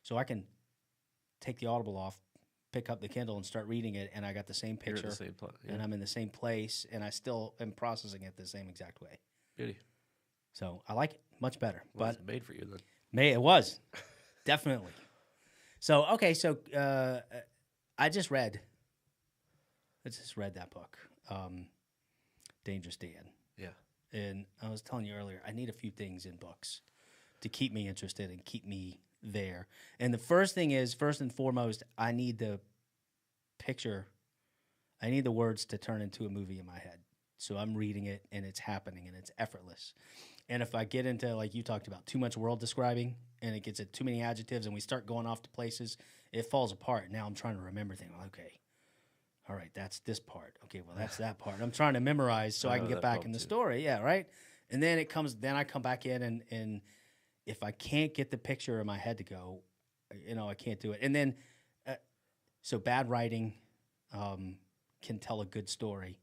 So I can take the Audible off, pick up the Kindle, and start reading it, and I got the same You're picture, in the same and I'm in the same place, and I still am processing it the same exact way. Beauty. So I like it much better. Well, But it's made for you then. it was. Definitely. So, okay, I just read that book, Dangerous Dan. Yeah. And I was telling you earlier, I need a few things in books to keep me interested and keep me there. And the first thing is, first and foremost, I need the picture. I need the words to turn into a movie in my head. So I'm reading it, and it's happening, and it's effortless. And if I get into, like you talked about, too much world describing, and it gets at too many adjectives, and we start going off to places, it falls apart. Now I'm trying to remember things. Okay, all right, that's this part. Okay, well, that's that part. I'm trying to memorize so I can get back in the story. Yeah, right? And then then I come back in, and if I can't get the picture in my head to go, I can't do it. And then, so bad writing can tell a good story,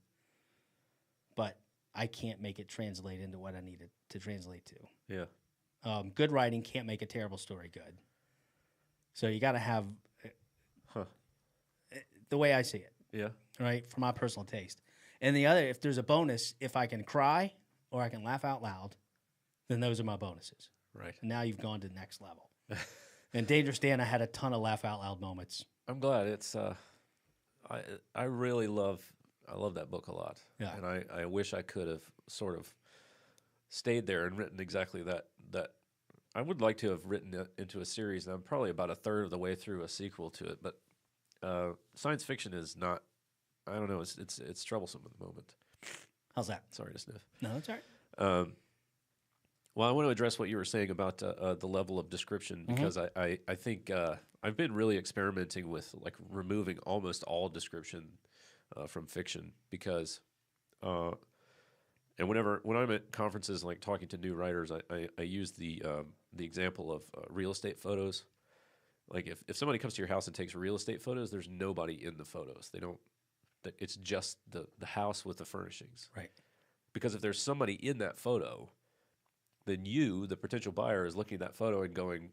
but I can't make it translate into what I need it to translate to. Yeah. Good writing can't make a terrible story good. So you got to have the way I see it. Yeah. Right, for my personal taste. And the other, if there's a bonus, if I can cry or I can laugh out loud, then those are my bonuses. Right. And now you've gone to the next level. And Dangerous Dan, I had a ton of laugh out loud moments. I'm glad. It's I really love that book a lot. Yeah. And I wish I could have sort of stayed there and written exactly that. I would like to have written it into a series, and I'm probably about a third of the way through a sequel to it. But science fiction is not. I don't know. It's troublesome at the moment. How's that? Sorry to sniff. No, that's all right. Well, I want to address what you were saying about the level of description, because I think I've been really experimenting with like removing almost all description from fiction, because and when I'm at conferences like talking to new writers, I use the example of real estate photos. Like if somebody comes to your house and takes real estate photos, there's nobody in the photos. It's just the house with the furnishings. Right. Because if there's somebody in that photo, then you, the potential buyer, is looking at that photo and going,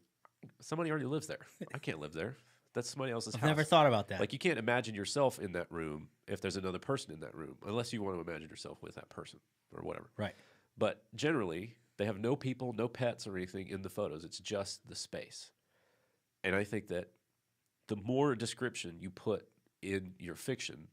somebody already lives there. I can't live there. That's somebody else's I've house. never thought about that. Like, you can't imagine yourself in that room if there's another person in that room, unless you want to imagine yourself with that person or whatever. Right. But generally, they have no people, no pets or anything in the photos. It's just the space. And I think that the more description you put in your fiction,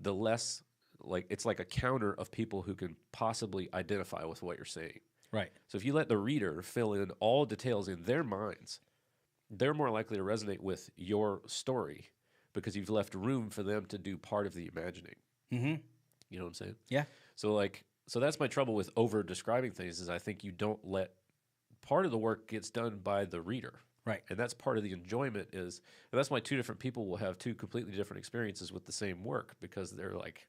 the less, like, it's like a counter of people who can possibly identify with what you're saying. Right. So if you let the reader fill in all details in their minds, they're more likely to resonate with your story because you've left room for them to do part of the imagining. Mm-hmm. You know what I'm saying? Yeah. So that's my trouble with over describing things is I think you don't let part of the work gets done by the reader. Right. And that's part of the enjoyment is, and that's why two different people will have two completely different experiences with the same work because they're like,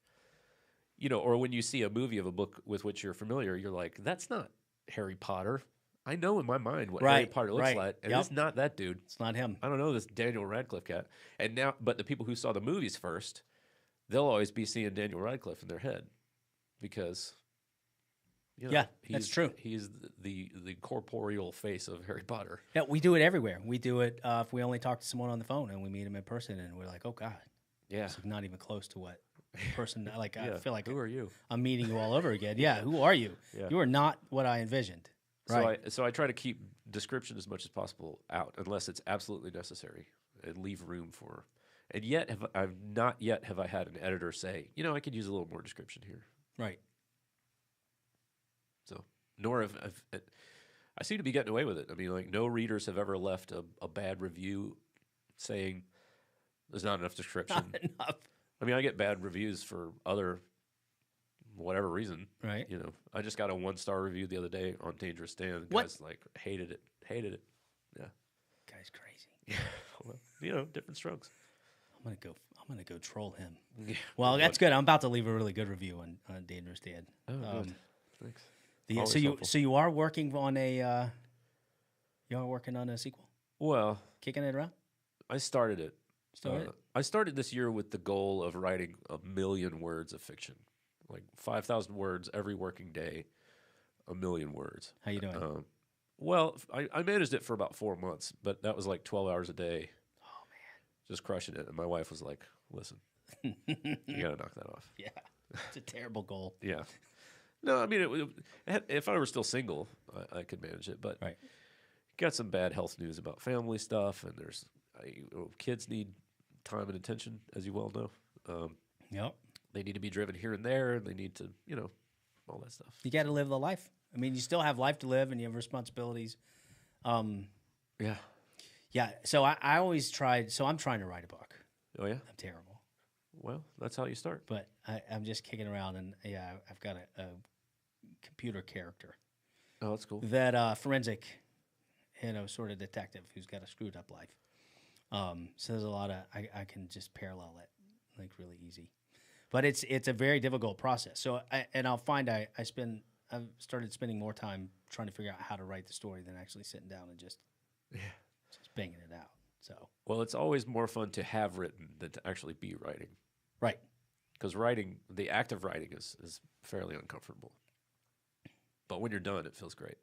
you know, or when you see a movie of a book with which you're familiar, you're like, that's not Harry Potter. I know in my mind what Harry Potter looks like, and it's not that dude. It's not him. I don't know this Daniel Radcliffe cat. And now, but the people who saw the movies first, they'll always be seeing Daniel Radcliffe in their head because, you know, that's true. He's the corporeal face of Harry Potter. Yeah, we do it everywhere. We do it if we only talk to someone on the phone and we meet them in person, and we're like, oh God, Yeah, it's not even close to what person. Like yeah. I feel like Who are you? I'm meeting you all over again. Yeah, who are you? Yeah. You are not what I envisioned. Right. So I try to keep description as much as possible out, unless it's absolutely necessary, and leave room for. And yet, I've not yet have I had an editor say, you know, I could use a little more description here. Right. So, nor have I seem to be getting away with it. I mean, like, no readers have ever left a bad review saying there's not enough description. Not enough. I mean, I get bad reviews for other whatever reason. Right. You know, I just got a 1-star review the other day on Dangerous Stand. What? Guys like hated it. Yeah. Guy's crazy. Yeah. Well, you know, different strokes. I'm gonna go troll him. Yeah. Well, that's good. I'm about to leave a really good review on Dangerous Dan. Oh, good. Thanks. So Always you helpful. so you are working on a sequel, Well, kicking it around. I started it. Started? I started this year with the goal of writing 1 million words of fiction, like 5,000 words every working day, 1 million words. How you doing? Well, I managed it for about 4 months, but that was like 12 hours a day. Oh man, Just crushing it. And my wife was like, "Listen, you gotta knock that off." yeah, it's a terrible goal. Yeah. No, I mean, if I were still single, I could manage it. But Right. got some bad health news about family stuff, and kids need time and attention, as you well know. Yep. They need to be driven here and there, and they need to, you know, all that stuff. You got to live the life. I mean, you still have life to live, and you have responsibilities. Yeah. Yeah. So I always tried. So I'm trying to write a book. Oh, yeah? I'm terrible, Well, that's how you start. but I'm just kicking around, and yeah, I've got a computer character Oh, that's cool. that forensic, sort of detective who's got a screwed up life. So there's a lot of I can just parallel it like really easy, but it's a very difficult process. So I'll find I've started spending more time trying to figure out how to write the story than actually sitting down and just banging it out. So Well, it's always more fun to have written than to actually be writing. right, Because writing, the act of writing is fairly uncomfortable. But when you're done, it feels great.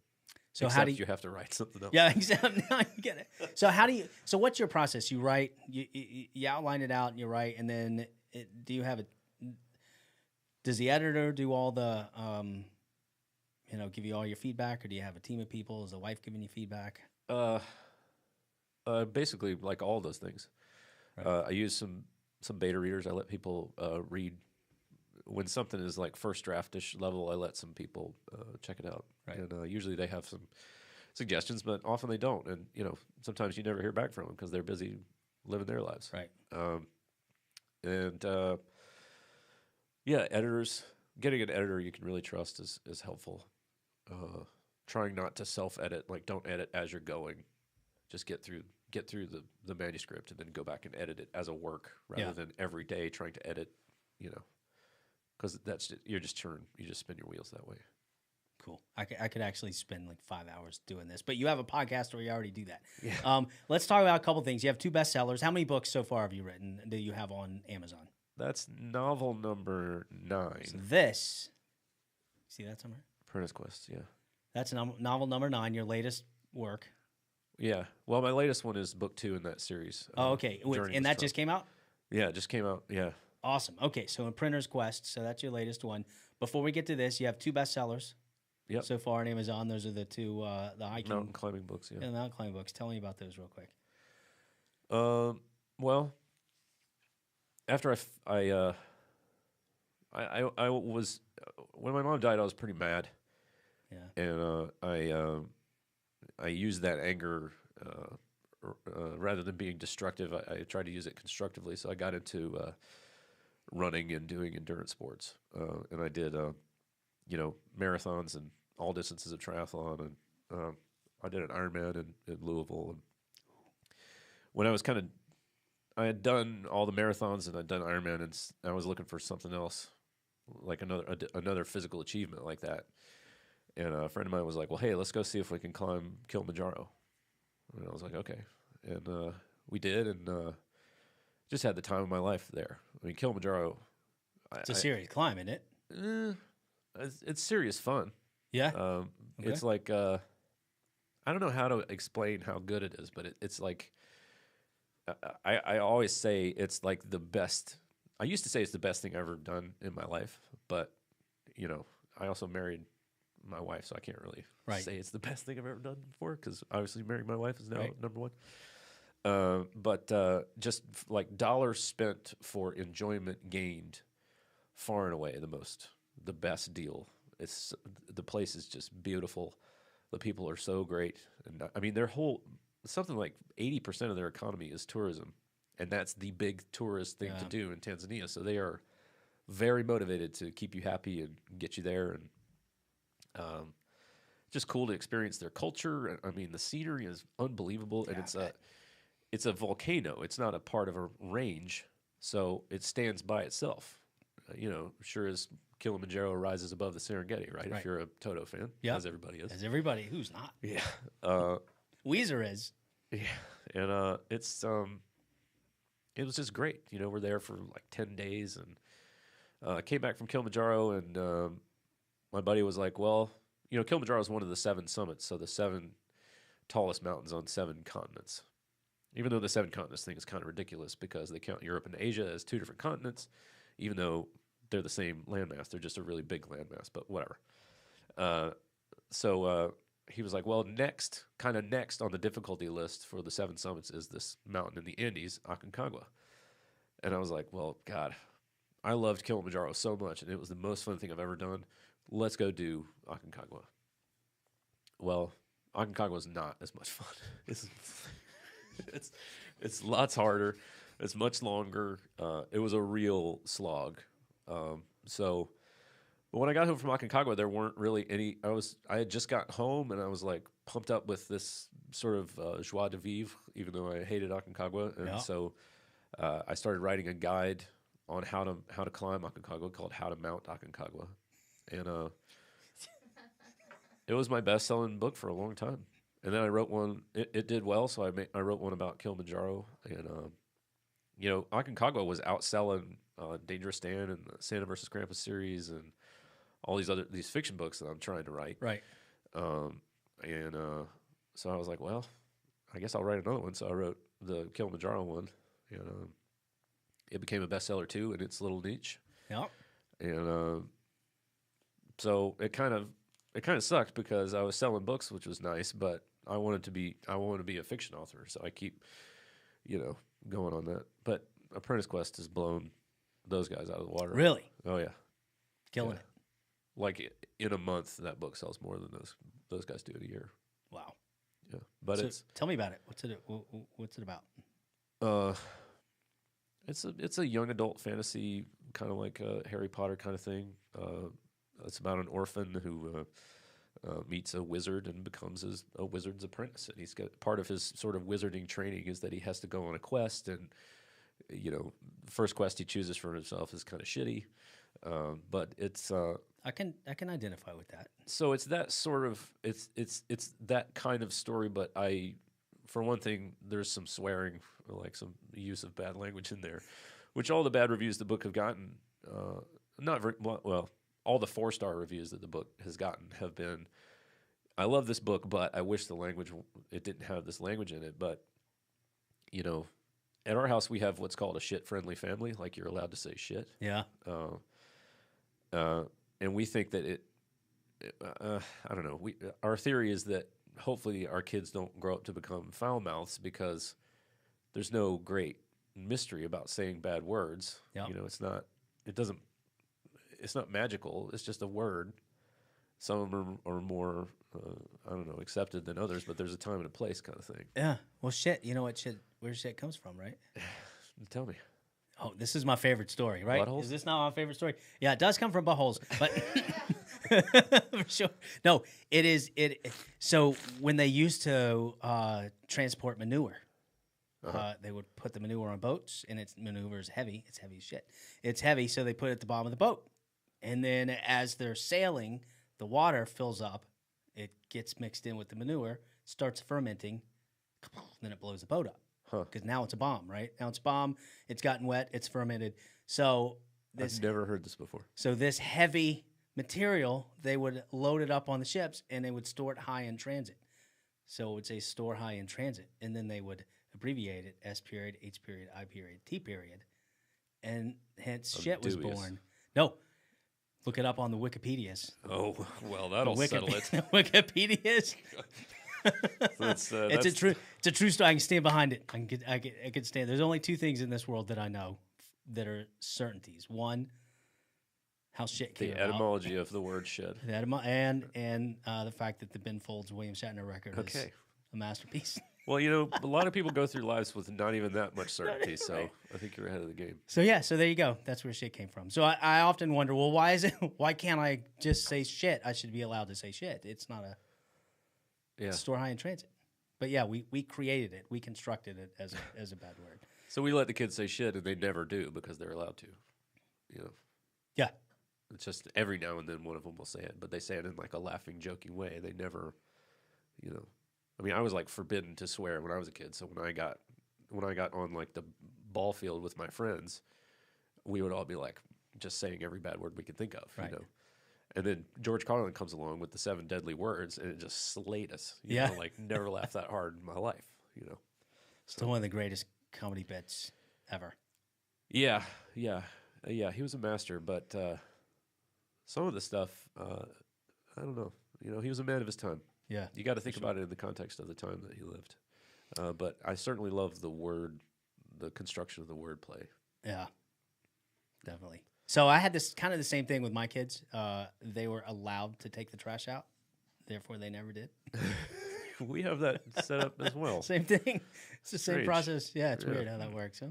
so Except how do you have to write something else. Yeah, exactly. Now you get it. So how do you? So what's your process? You write, you outline it out, and you write, and then do you have a? Does the editor do all the, give you all your feedback, or do you have a team of people? Is the wife giving you feedback? Basically, like all those things. Right. I use some beta readers. I let people read. When something is like first draftish level, I let some people check it out. Right. And usually they have some suggestions, but often they don't. And, you know, sometimes you never hear back from them because they're busy living their lives. Right. Yeah, editors, getting an editor you can really trust is helpful. Trying not to self-edit, like don't edit as you're going. Just get through the manuscript and then go back and edit it as a work rather than every day trying to edit, you know, because you just spin your wheels that way. Cool. I could actually spend like 5 hours doing this, but you have a podcast where you already do that. Yeah. Let's talk about a couple things. You have 2 bestsellers. How many books so far have you written? Do you have on Amazon? That's novel number 9. So this, see that somewhere? Apprentice Quest, yeah. That's novel number 9. Your latest work. Yeah. Well, my latest one is book 2 in that series. Oh, okay. Journey And with that Trump. just came out? Yeah, it just came out. Yeah. Awesome. Okay, so in Printer's Quest, so that's your latest one. Before we get to this, you have 2 bestsellers Yep. so far on Amazon. Those are the 2, the hiking Mountain climbing books. Yeah. and the mountain climbing books. Tell me about those real quick. Well, after I was when my mom died, I was pretty mad, Yeah. and I used that anger rather than being destructive. I tried to use it constructively. So I got into running and doing endurance sports, and I did marathons and all distances of triathlon, and I did an Ironman in Louisville. And when I had done all the marathons and I'd done Ironman, and I was looking for something else, like another physical achievement like that. And a friend of mine was like, "Well, hey, let's go see if we can climb Kilimanjaro." And I was like, "Okay," and we did, and just had the time of my life there. I mean, Kilimanjaro. It's a serious climb, isn't it? It's serious fun. Yeah. Okay. It's like I don't know how to explain how good it is, but it's like I always say it's like the best. I used to say it's the best thing I've ever done in my life, but I also married my wife, so I can't really say it's the best thing I've ever done before because obviously marrying my wife is now number one. But just like dollars spent for enjoyment gained, far and away the best deal. The place is just beautiful. The people are so great, and I mean something like 80% of their economy is tourism, and that's the big tourist thing to do in Tanzania. So they are very motivated to keep you happy and get you there, and just cool to experience their culture. I mean, the scenery is unbelievable, and it's a volcano. It's not a part of a range, so it stands by itself. Sure as Kilimanjaro rises above the Serengeti, right? If you're a Toto fan, as everybody is. As everybody who's not. Yeah. Weezer is. Yeah. And it was just great. We're there for like 10 days, and came back from Kilimanjaro, and my buddy was like, well, Kilimanjaro is one of the 7 summits, so the 7 tallest mountains on 7 continents. Even though the 7 continents thing is kind of ridiculous because they count Europe and Asia as 2 different continents, even though they're the same landmass. They're just a really big landmass, but whatever. So he was like, well, next on the difficulty list for the 7 summits is this mountain in the Andes, Aconcagua. And I was like, well, God, I loved Kilimanjaro so much, and it was the most fun thing I've ever done. Let's go do Aconcagua. Well, Aconcagua is not as much fun. It's lots harder. It's much longer. It was a real slog. But when I got home from Aconcagua, there weren't really any. I had just got home, and I was like pumped up with this sort of joie de vivre, even though I hated Aconcagua. And so I started writing a guide on how to climb Aconcagua called "How to Mount Aconcagua," and it was my best-selling book for a long time. And then I wrote one. It did well, so I wrote one about Kilimanjaro, and Aconcagua was outselling Dangerous Dan and the Santa vs. Grandpa series and all these fiction books that I'm trying to write. Right. So I was like, well, I guess I'll write another one. So I wrote the Kilimanjaro one, and it became a bestseller too in its little niche. Yeah. And so it kind of sucked because I was selling books, which was nice, but I wanted to be a fiction author, so I keep going on that. But Apprentice Quest has blown those guys out of the water. Really? Oh yeah, Killing it. Like in a month, that book sells more than those guys do in a year. Wow. Yeah, but so tell me about it. What's it about? It's a young adult fantasy, kind of like a Harry Potter kind of thing. It's about an orphan who meets a wizard and becomes a wizard's apprentice. And he's got part of his sort of wizarding training is that he has to go on a quest, and the first quest he chooses for himself is kind of shitty. But it's I can identify with that. So it's that sort of it's that kind of story. But for one thing, there's some swearing, like some use of bad language in there, which all the bad reviews the book have gotten, not very well. All the 4-star reviews that the book has gotten have been I love this book, but I wish it didn't have this language in it. But, you know, at our house, we have what's called a shit-friendly family. Like, you're allowed to say shit. Yeah. And we think that I don't know. Our theory is that hopefully our kids don't grow up to become foul mouths because there's no great mystery about saying bad words. Yep. You know, it's not magical. It's just a word. Some of them are more, I don't know, accepted than others, but there's a time and a place kind of thing. Yeah. Well, shit. You know where shit comes from, right? Tell me. Oh, this is my favorite story, right? Buttholes? Is this not my favorite story? Yeah, it does come from buttholes, but for sure. No, it is. So when they used to transport manure, they would put the manure on boats, and manure is heavy. It's heavy as shit. It's heavy, so they put it at the bottom of the boat, and then as they're sailing, the water fills up. It gets mixed in with the manure, starts fermenting, then it blows the boat up. Because now it's a bomb, right? Now it's a bomb. It's gotten wet. It's fermented. So I've never heard this before. So this heavy material, they would load it up on the ships, and they would store it high in transit. So it would say store high in transit, and then they would abbreviate it S period, H period, I period, T period, and hence shit was born. No, look it up on the Wikipedias. Oh, well, that'll settle it. Wikipedias. It's a true story. I can stand behind it. I can stand. There's only two things in this world that I know that are certainties. One, how shit came the etymology of the word shit. And the fact that the Ben Folds William Shatner record is a masterpiece. Well, you know, a lot of people go through lives with not even that much certainty, so I think you're ahead of the game. So so there you go. That's where shit came from. So I often wonder, well, why can't I just say shit? I should be allowed to say shit. It's not a store high in transit. But yeah, we created it. We constructed it as a bad word. So we let the kids say shit, and they never do because they're allowed to. You know. Yeah. It's just every now and then one of them will say it, but they say it in like a laughing, joking way. They never, you know. I mean, I was like forbidden to swear when I was a kid. So when I got on like the ball field with my friends, we would all be like just saying every bad word we could think of, you know. And then George Carlin comes along with the 7 deadly words, and it just slayed us. You know, like never laughed that hard in my life, you know. Still one of the greatest comedy bits ever. Yeah. He was a master, but some of the stuff, I don't know. You know, he was a man of his time. Yeah. You got to think about it in the context of the time that he lived. But I certainly love the construction of the wordplay. Yeah, definitely. So I had this kind of the same thing with my kids. They were allowed to take the trash out. Therefore, they never did. We have that set up as well. Same thing. It's the same process. Yeah, it's weird how that works. Huh?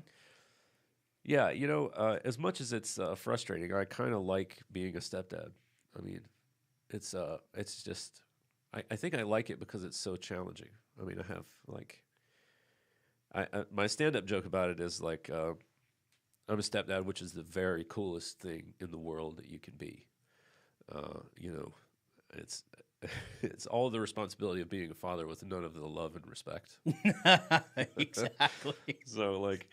Yeah, you know, as much as it's frustrating, I kind of like being a stepdad. I mean, it's just, I think I like it because it's so challenging. I mean, I have like, my stand-up joke about it is like, I'm a stepdad, which is the very coolest thing in the world that you can be. You know, it's all the responsibility of being a father with none of the love and respect. Exactly. So like,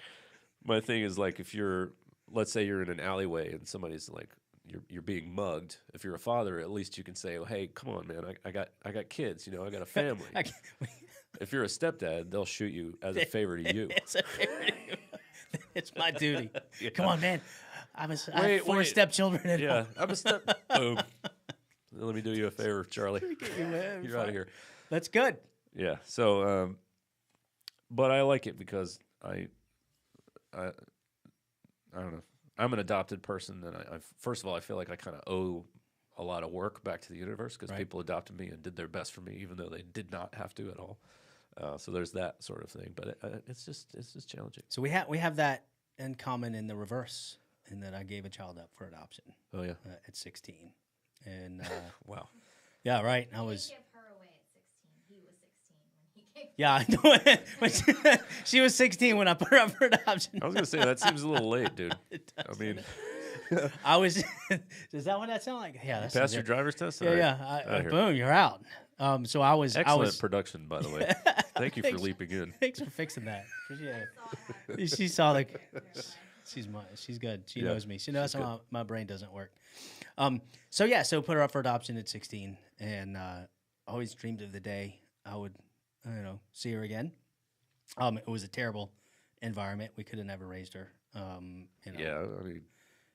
my thing is like, let's say you're in an alleyway and somebody's like, you're being mugged. If you're a father, at least you can say, "Oh, hey, come on, man, I got kids. You know, I got a family." If you're a stepdad, they'll shoot you as a favor to you. It's a favor to you. It's my duty. Yeah. Come on, man. I have 4 stepchildren at home. I'm a step. Boom. Let me do you a favor, Charlie. You're out of here. That's good. Yeah. So, but I like it because I don't know. I'm an adopted person, and I first of all, I feel like I kind of owe a lot of work back to the universe because people adopted me and did their best for me, even though they did not have to at all. So there's that sort of thing, but it's just challenging. So we have that in common in the reverse, in that I gave a child up for adoption. Oh yeah, at 16, and wow, yeah, right. I Give was. her away at 16. He was 16 when he came. Yeah, I know. She was 16 when I put her up for adoption. I was gonna say that seems a little late, dude. I mean, I was. Is that what that sound like? Yeah, that's pass your driver's test. Yeah. Boom, you're out. So I was excellent production, by the way. Thank you for leaping in. Thanks for fixing that. Yeah, she saw the. She's good. She knows me. She knows how my brain doesn't work. So put her up for adoption at 16, and always dreamed of the day I would, see her again. It was a terrible environment. We could have never raised her. Yeah, I mean,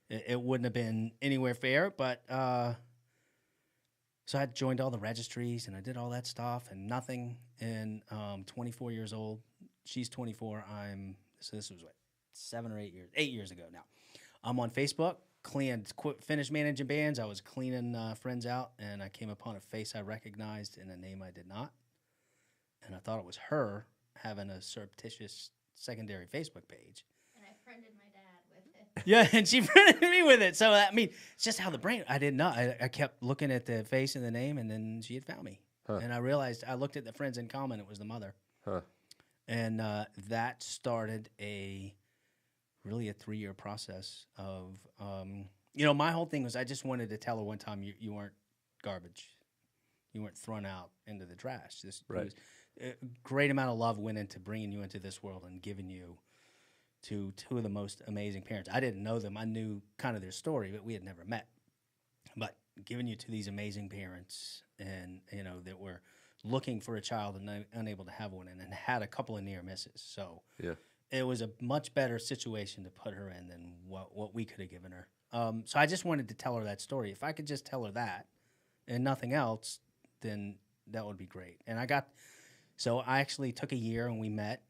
it wouldn't have been anywhere fair. But so I joined all the registries and I did all that stuff and nothing. And 24 years old. She's 24. So this was what, 8 years ago now. I'm on Facebook. Finished managing bands. I was cleaning friends out, and I came upon a face I recognized and a name I did not. And I thought it was her having a surreptitious secondary Facebook page. And I friended my dad with it. Yeah, and she friended me with it. So, I mean, it's just how the brain, I didn't know. I kept looking at the face and the name, and then she had found me. Huh. And I realized, I looked at the friends in common, it was the mother. Huh. And that started really a 3-year process of, my whole thing was I just wanted to tell her one time you weren't garbage. You weren't thrown out into the trash. Right. A great amount of love went into bringing you into this world and giving you to two of the most amazing parents. I didn't know them. I knew kind of their story, but we had never met. But giving you to these amazing parents and, that were looking for a child and unable to have one and had a couple of near misses. So yeah. It was a much better situation to put her in than what we could have given her. So I just wanted to tell her that story. If I could just tell her that and nothing else, then that would be great. And so I actually took a year and we met,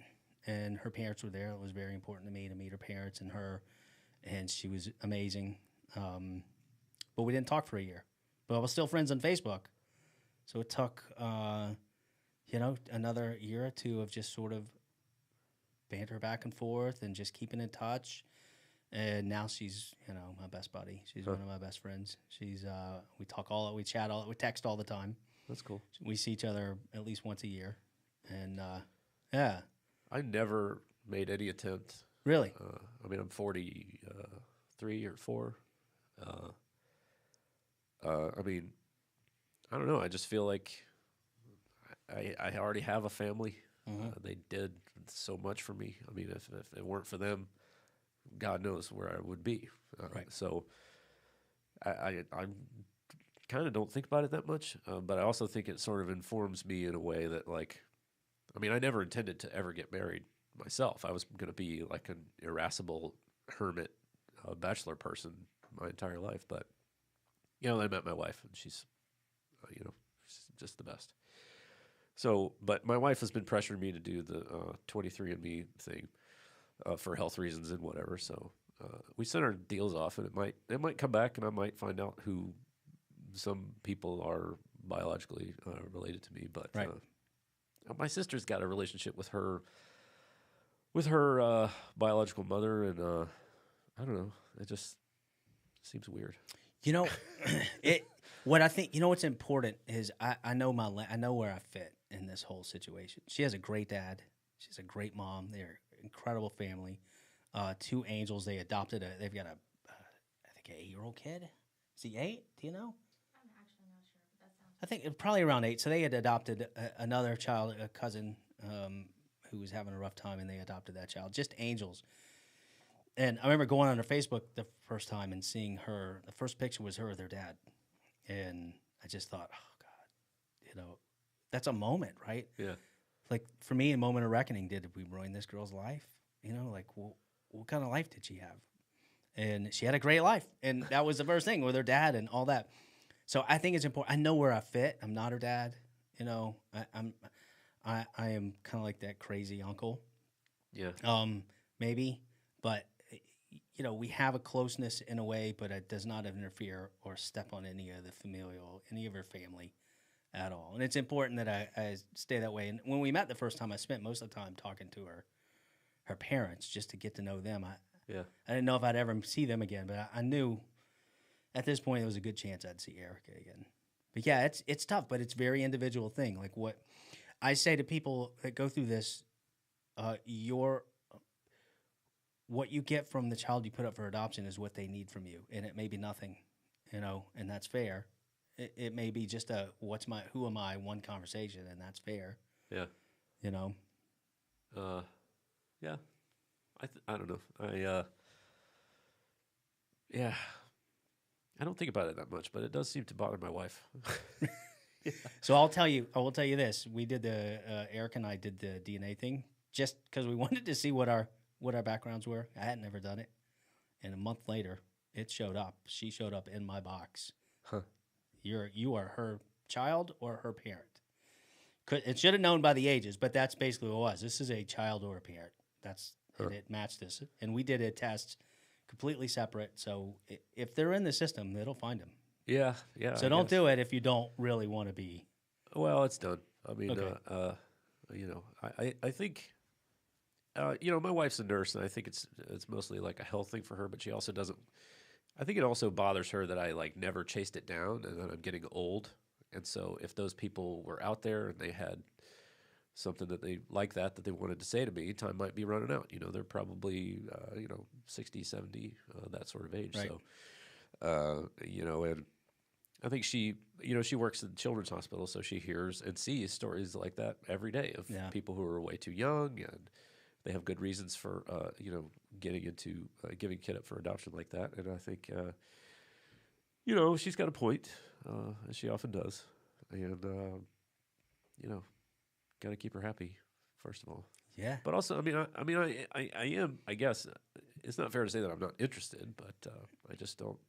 and her parents were there. It was very important to me to meet her parents and her, and she was amazing. But we didn't talk for a year. But I was still friends on Facebook. So it took, another year or two of just sort of banter back and forth and just keeping in touch. And now she's, my best buddy. She's one of my best friends. She's, we chat we text all the time. That's cool. We see each other at least once a year. And, yeah. I never made any attempt. Really? I'm 43 or 4. I don't know. I just feel like I already have a family. Mm-hmm. They did so much for me. I mean, if it weren't for them, God knows where I would be. Right. So I kind of don't think about it that much, but I also think it sort of informs me in a way that, I never intended to ever get married myself. I was going to be like an irascible hermit, bachelor person my entire life. But, I met my wife, and she's, she's just the best. So, but my wife has been pressuring me to do the 23andMe thing for health reasons and whatever. So we sent our deals off, and it might come back, and I might find out who some people are biologically related to me. But right. My sister's got a relationship with her biological mother, and I don't know. It just seems weird. What I think, what's important is I know where I fit in this whole situation. She has a great dad. She's a great mom. They're an incredible family. 2 angels. They've got they've got I think an 8-year-old kid. Is he 8? Do you know? I'm actually not sure, but that sounds. I think probably around 8. So they had adopted another child, a cousin, who was having a rough time, and they adopted that child. Just angels. And I remember going on her Facebook the first time and seeing her. The first picture was her with her dad. And I just thought, oh, God, that's a moment, right? Yeah. Like, for me, a moment of reckoning, did we ruin this girl's life? What kind of life did she have? And she had a great life. And that was the first thing with her dad and all that. So I think it's important. I know where I fit. I'm not her dad. I am kind of like that crazy uncle. Yeah. Maybe. But we have a closeness in a way, but it does not interfere or step on any of her family at all. And it's important that I stay that way. And when we met the first time, I spent most of the time talking to her parents just to get to know them. I didn't know if I'd ever see them again, but I knew at this point there was a good chance I'd see Erica again. But yeah, it's tough, but it's a very individual thing. Like what I say to people that go through this, what you get from the child you put up for adoption is what they need from you. And it may be nothing, and that's fair. It may be just who am I, one conversation, and that's fair. Yeah. Yeah. I don't know. I don't think about it that much, but it does seem to bother my wife. So I will tell you this: we did Eric and I did the DNA thing just because we wanted to see what our backgrounds were. I had never done it, and a month later, it showed up. She showed up in my box. Huh. You are her child or her parent. It should have known by the ages, but that's basically what it was. This is a child or a parent. And it matched this, and we did a test completely separate. So if they're in the system, it'll find them. Yeah. So don't do it if you don't really want to be. Well, it's done. I mean, Okay. I think, my wife's a nurse, and I think it's mostly like a health thing for her. But she also doesn't. I think it also bothers her that I like never chased it down, and that I'm getting old. And so, if those people were out there and they had something that they like that they wanted to say to me, time might be running out. They're probably 60, 70, that sort of age. Right. So, and I think she works at the children's hospital, so she hears and sees stories like that every day of people who are way too young, and they have good reasons for getting into giving a kid up for adoption like that. And I think she's got a point, as she often does, and got to keep her happy first of all. Yeah. But also, I am. I guess it's not fair to say that I'm not interested, but I just don't.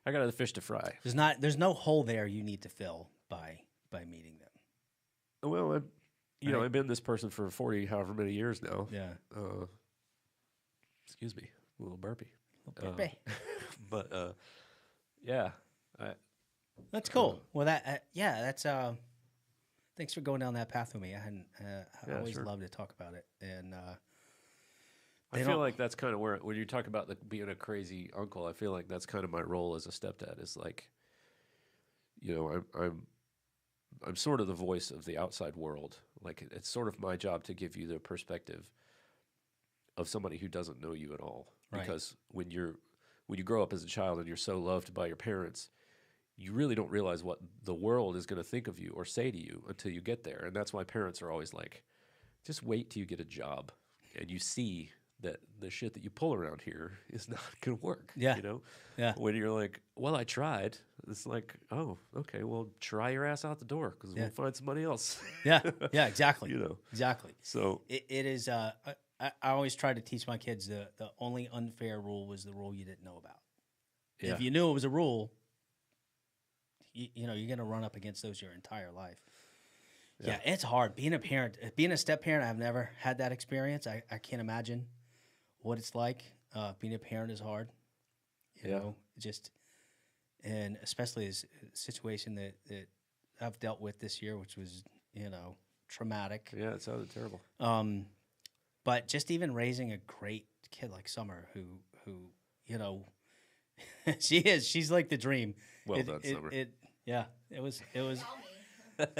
I got other fish to fry. There's no hole there you need to fill by meeting them. Well, I've been this person for 40, however many years now. Yeah. Excuse me, a little burpy. But yeah, that's cool. Well, that's thanks for going down that path with me. I always love to talk about it, and I feel like that's kind of where when you talk about being a crazy uncle, I feel like that's kind of my role as a stepdad. Is like, I'm sort of the voice of the outside world. Like it's sort of my job to give you the perspective of somebody who doesn't know you at all. Right. Because when you grow up as a child and you're so loved by your parents, you really don't realize what the world is going to think of you or say to you until you get there. And that's why parents are always like, just wait till you get a job and you see that the shit that you pull around here is not going to work. Yeah. Yeah. When you're like, well, I tried. It's like, oh, okay, well, try your ass out the door because we'll find somebody else. Yeah. Yeah, exactly. Exactly. So it is, I always try to teach my kids the only unfair rule was the rule you didn't know about. Yeah. If you knew it was a rule, you're going to run up against those your entire life. Yeah, it's hard. Being a parent, being a step-parent, I've never had that experience. I can't imagine what it's like. Being a parent is hard. You know, and especially this situation that I've dealt with this year, which was, traumatic. Yeah, it sounded terrible. But just even raising a great kid like Sommer, who she's like the dream. Well done, Sommer. It was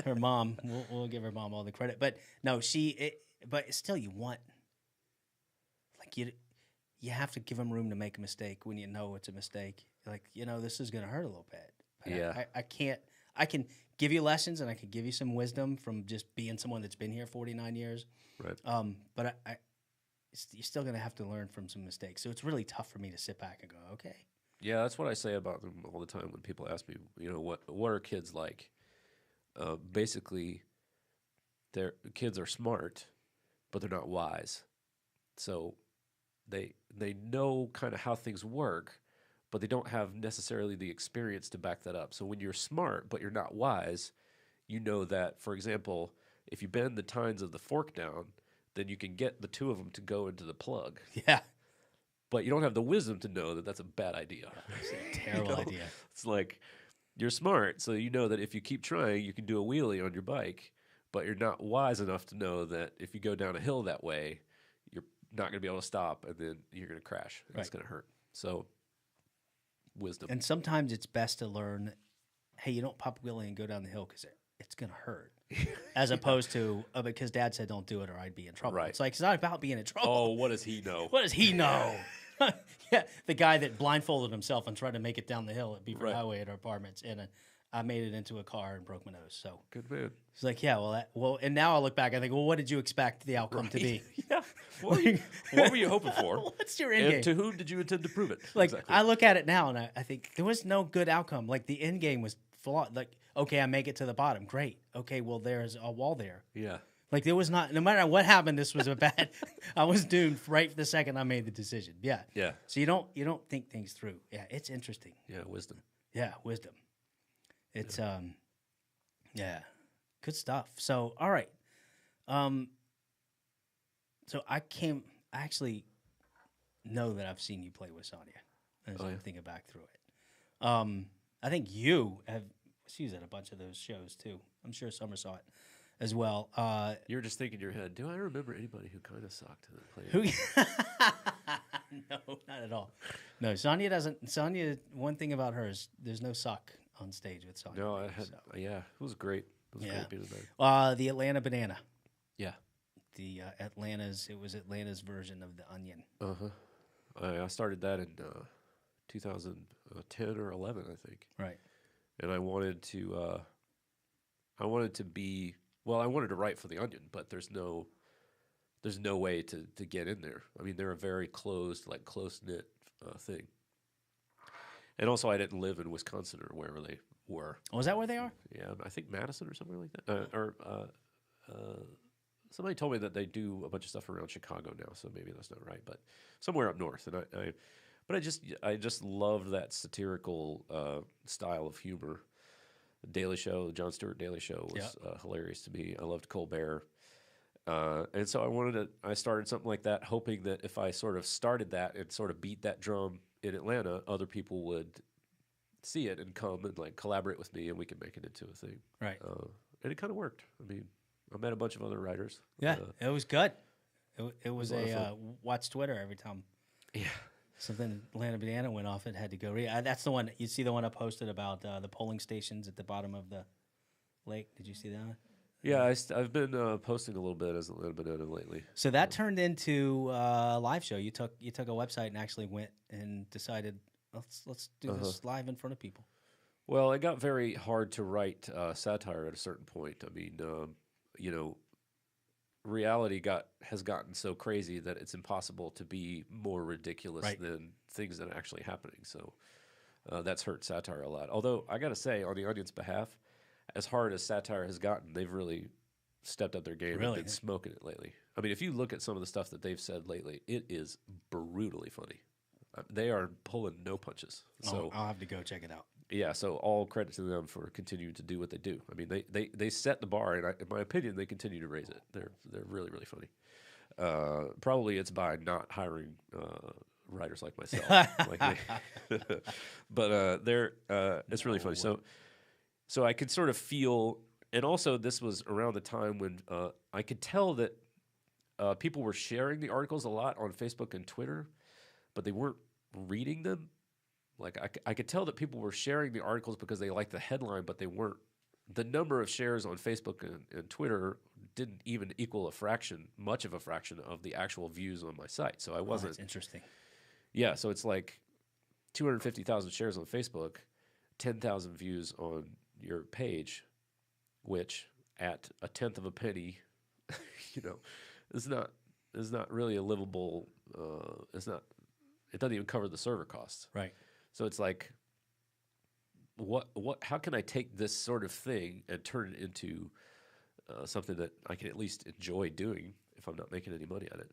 her mom. We'll give her mom all the credit, but no, but still, you want you have to give them room to make a mistake when you know it's a mistake. Like this is gonna hurt a little bit. But I can give you lessons and I can give you some wisdom from just being someone that's been here 49 years. Right. But you're still gonna have to learn from some mistakes. So it's really tough for me to sit back and go, okay. Yeah, that's what I say about them all the time when people ask me, what are kids like? Basically, their kids are smart, but they're not wise. So they know kind of how things work, but they don't have necessarily the experience to back that up. So when you're smart, but you're not wise, you know that, for example, if you bend the tines of the fork down, then you can get the two of them to go into the plug. Yeah. But you don't have the wisdom to know that that's a bad idea. It's a terrible idea. It's like you're smart, so you know that if you keep trying, you can do a wheelie on your bike, but you're not wise enough to know that if you go down a hill that way, you're not going to be able to stop, and then you're going to crash. And It's going to hurt. So, wisdom. And sometimes it's best to learn, hey, you don't pop a wheelie and go down the hill because it's going to hurt. As opposed to, because Dad said don't do it or I'd be in trouble. Right. It's like, it's not about being in trouble. Oh, what does he know? What does he know? Yeah, the guy that blindfolded himself and tried to make it down the hill at Beaver Highway at our apartments, and I made it into a car and broke my nose. So good man. He's like, yeah, and now I look back, I think, well, what did you expect the outcome to be? Yeah. What were you hoping for? What's your end game? And to whom did you intend to prove it? Like, exactly. I look at it now, and I think there was no good outcome. Like, the end game was like, okay, I make it to the bottom. Great. Okay, well, there's a wall there. Yeah. Like there was not, no matter what happened, this was a bad. I was doomed right the second I made the decision. Yeah. Yeah. So you don't think things through. Yeah, it's interesting. Yeah, wisdom. Yeah, wisdom. It's yeah, good stuff. So all right, so I actually know that I've seen you play with Sonia as I'm thinking back through it. I think you have. She was at a bunch of those shows too. I'm sure Sommer saw it as well. You were just thinking in your head, do I remember anybody who kind of sucked that played? Who? No, not at all. No, Sonia doesn't. Sonia, one thing about her is there's no suck on stage with Sonia. No, I had. Yeah, it was great. It was great being there. The Atlanta Banana. Yeah. The Atlanta's version of the Onion. I started that in 2010 or 11, I think. Right. And I wanted to be. Well, I wanted to write for the Onion, but there's no way to get in there. I mean, they're a very close knit thing. And also, I didn't live in Wisconsin or wherever they were. Oh, is that where they are? Yeah, I think Madison or something like that. Somebody told me that they do a bunch of stuff around Chicago now, so maybe that's not right. But somewhere up north, and I just loved that satirical style of humor. The Daily Show, the Jon Stewart Daily Show was hilarious to me. I loved Colbert. And so I started something like that, hoping that if I sort of started that and sort of beat that drum in Atlanta, other people would see it and come and like collaborate with me and we could make it into a thing. Right. And it kind of worked. I mean, I met a bunch of other writers. Yeah, it was good. It was a watch Twitter every time. Yeah. Something Atlanta Banana went off, it had to go. That's the one. You see the one I posted about the polling stations at the bottom of the lake. Did you see that? Yeah, I've been posting a little bit as Atlanta Banana lately. So that turned into a live show. You took a website and actually went and decided let's do this live in front of people. Well, it got very hard to write satire at a certain point. I mean, reality has gotten so crazy that it's impossible to be more ridiculous than things that are actually happening. So that's hurt satire a lot. Although I got to say, on the Onion's behalf, as hard as satire has gotten, they've really stepped up their game and been smoking it lately. I mean, if you look at some of the stuff that they've said lately, it is brutally funny. They are pulling no punches. So I'll have to go check it out. Yeah, so all credit to them for continuing to do what they do. I mean, they set the bar, and in my opinion, they continue to raise it. They're really, really funny. Probably it's by not hiring writers like myself. But it's really funny. So I could sort of feel, and also this was around the time when I could tell that people were sharing the articles a lot on Facebook and Twitter, but they weren't reading them. Like I could tell that people were sharing the articles because they liked the headline, but they weren't. The number of shares on Facebook and Twitter didn't even equal much of a fraction of the actual views on my site. So I wasn't. That's interesting. Yeah, so it's like 250,000 shares on Facebook, 10,000 views on your page, which at a tenth of a penny, is not really a livable. It doesn't even cover the server costs. Right. So it's like, how can I take this sort of thing and turn it into something that I can at least enjoy doing if I'm not making any money at it?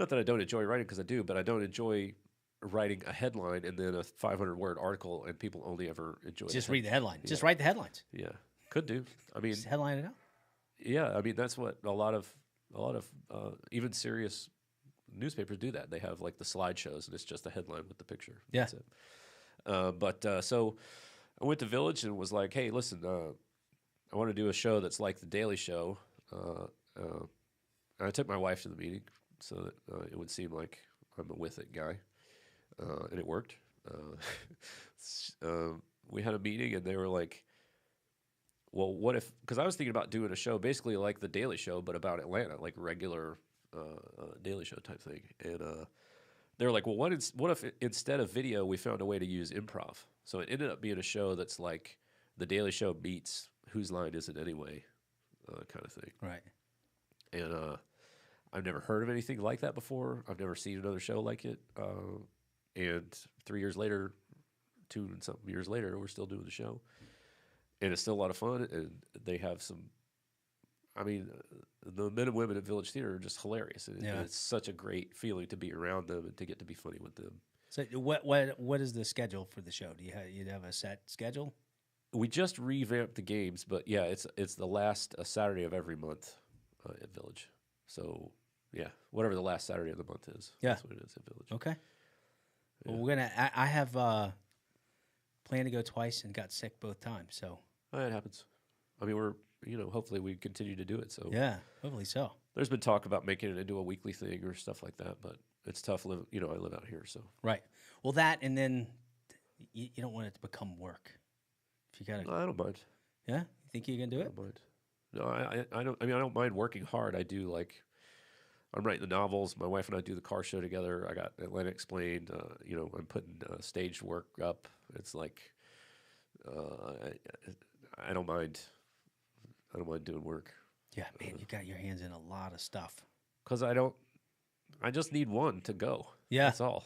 Not that I don't enjoy writing, because I do, but I don't enjoy writing a headline and then a 500-word article and people only ever enjoy just read the headline. Yeah. Just write the headlines. Yeah, could do. I mean, just headline it out. Yeah, I mean that's what a lot of even serious newspapers do. That they have like the slideshows and it's just a headline with the picture. Yeah. That's it. So I went to Village and was like, hey, listen, I want to do a show that's like the Daily Show. And I took my wife to the meeting so that it would seem like I'm a with it guy. And it worked. We had a meeting and they were like, well, what if, because I was thinking about doing a show basically like the Daily Show, but about Atlanta, like regular Daily Show type thing. And they were like, well, what if instead of video, we found a way to use improv? So it ended up being a show that's like the Daily Show meets Whose Line Is It Anyway kind of thing. Right. And I've never heard of anything like that before. I've never seen another show like it. And 3 years later, 2 and something years later, we're still doing the show. and it's still a lot of fun. And they have some. I mean, the men and women at Village Theater are just hilarious. And Yeah. it's such a great feeling to be around them and to get to be funny with them. So what is the schedule for the show? Do you have a set schedule? We just revamped the games, but yeah, it's the last Saturday of every month at Village. So yeah, whatever the last Saturday of the month is, that's what it is at Village. Okay. Yeah. Well, I have planned to go twice and got sick both times. So it happens. I mean, hopefully we continue to do it. So yeah, hopefully so. There's been talk about making it into a weekly thing or stuff like that, but it's tough. I live out here, so right. Well, that and then you don't want it to become work. If you got no, I don't mind. Yeah, you think you can do it? I don't mind. No, I don't. I mean, I don't mind working hard. I do I'm writing the novels. My wife and I do the car show together. I got Atlanta Explained. I'm putting stage work up. It's like I don't mind. I don't mind doing work. Yeah, man, you got your hands in a lot of stuff. Because I just need one to go. Yeah. That's all.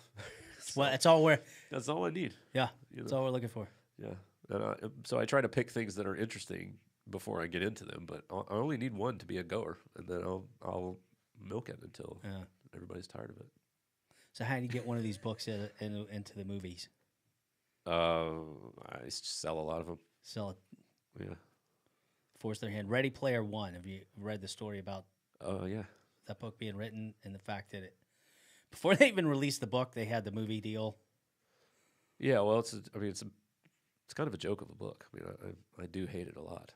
That's all That's all I need. Yeah, that's all we're looking for. Yeah. And so I try to pick things that are interesting before I get into them, but I only need one to be a goer, and then I'll milk it until everybody's tired of it. So how do you get one of these books into the movies? I sell a lot of them. Sell it. Yeah. Force their hand. Ready Player One. Have you read the story about yeah. that book being written and the fact that before they even released the book, they had the movie deal? Yeah, well, it's kind of a joke of a book. I mean, I do hate it a lot.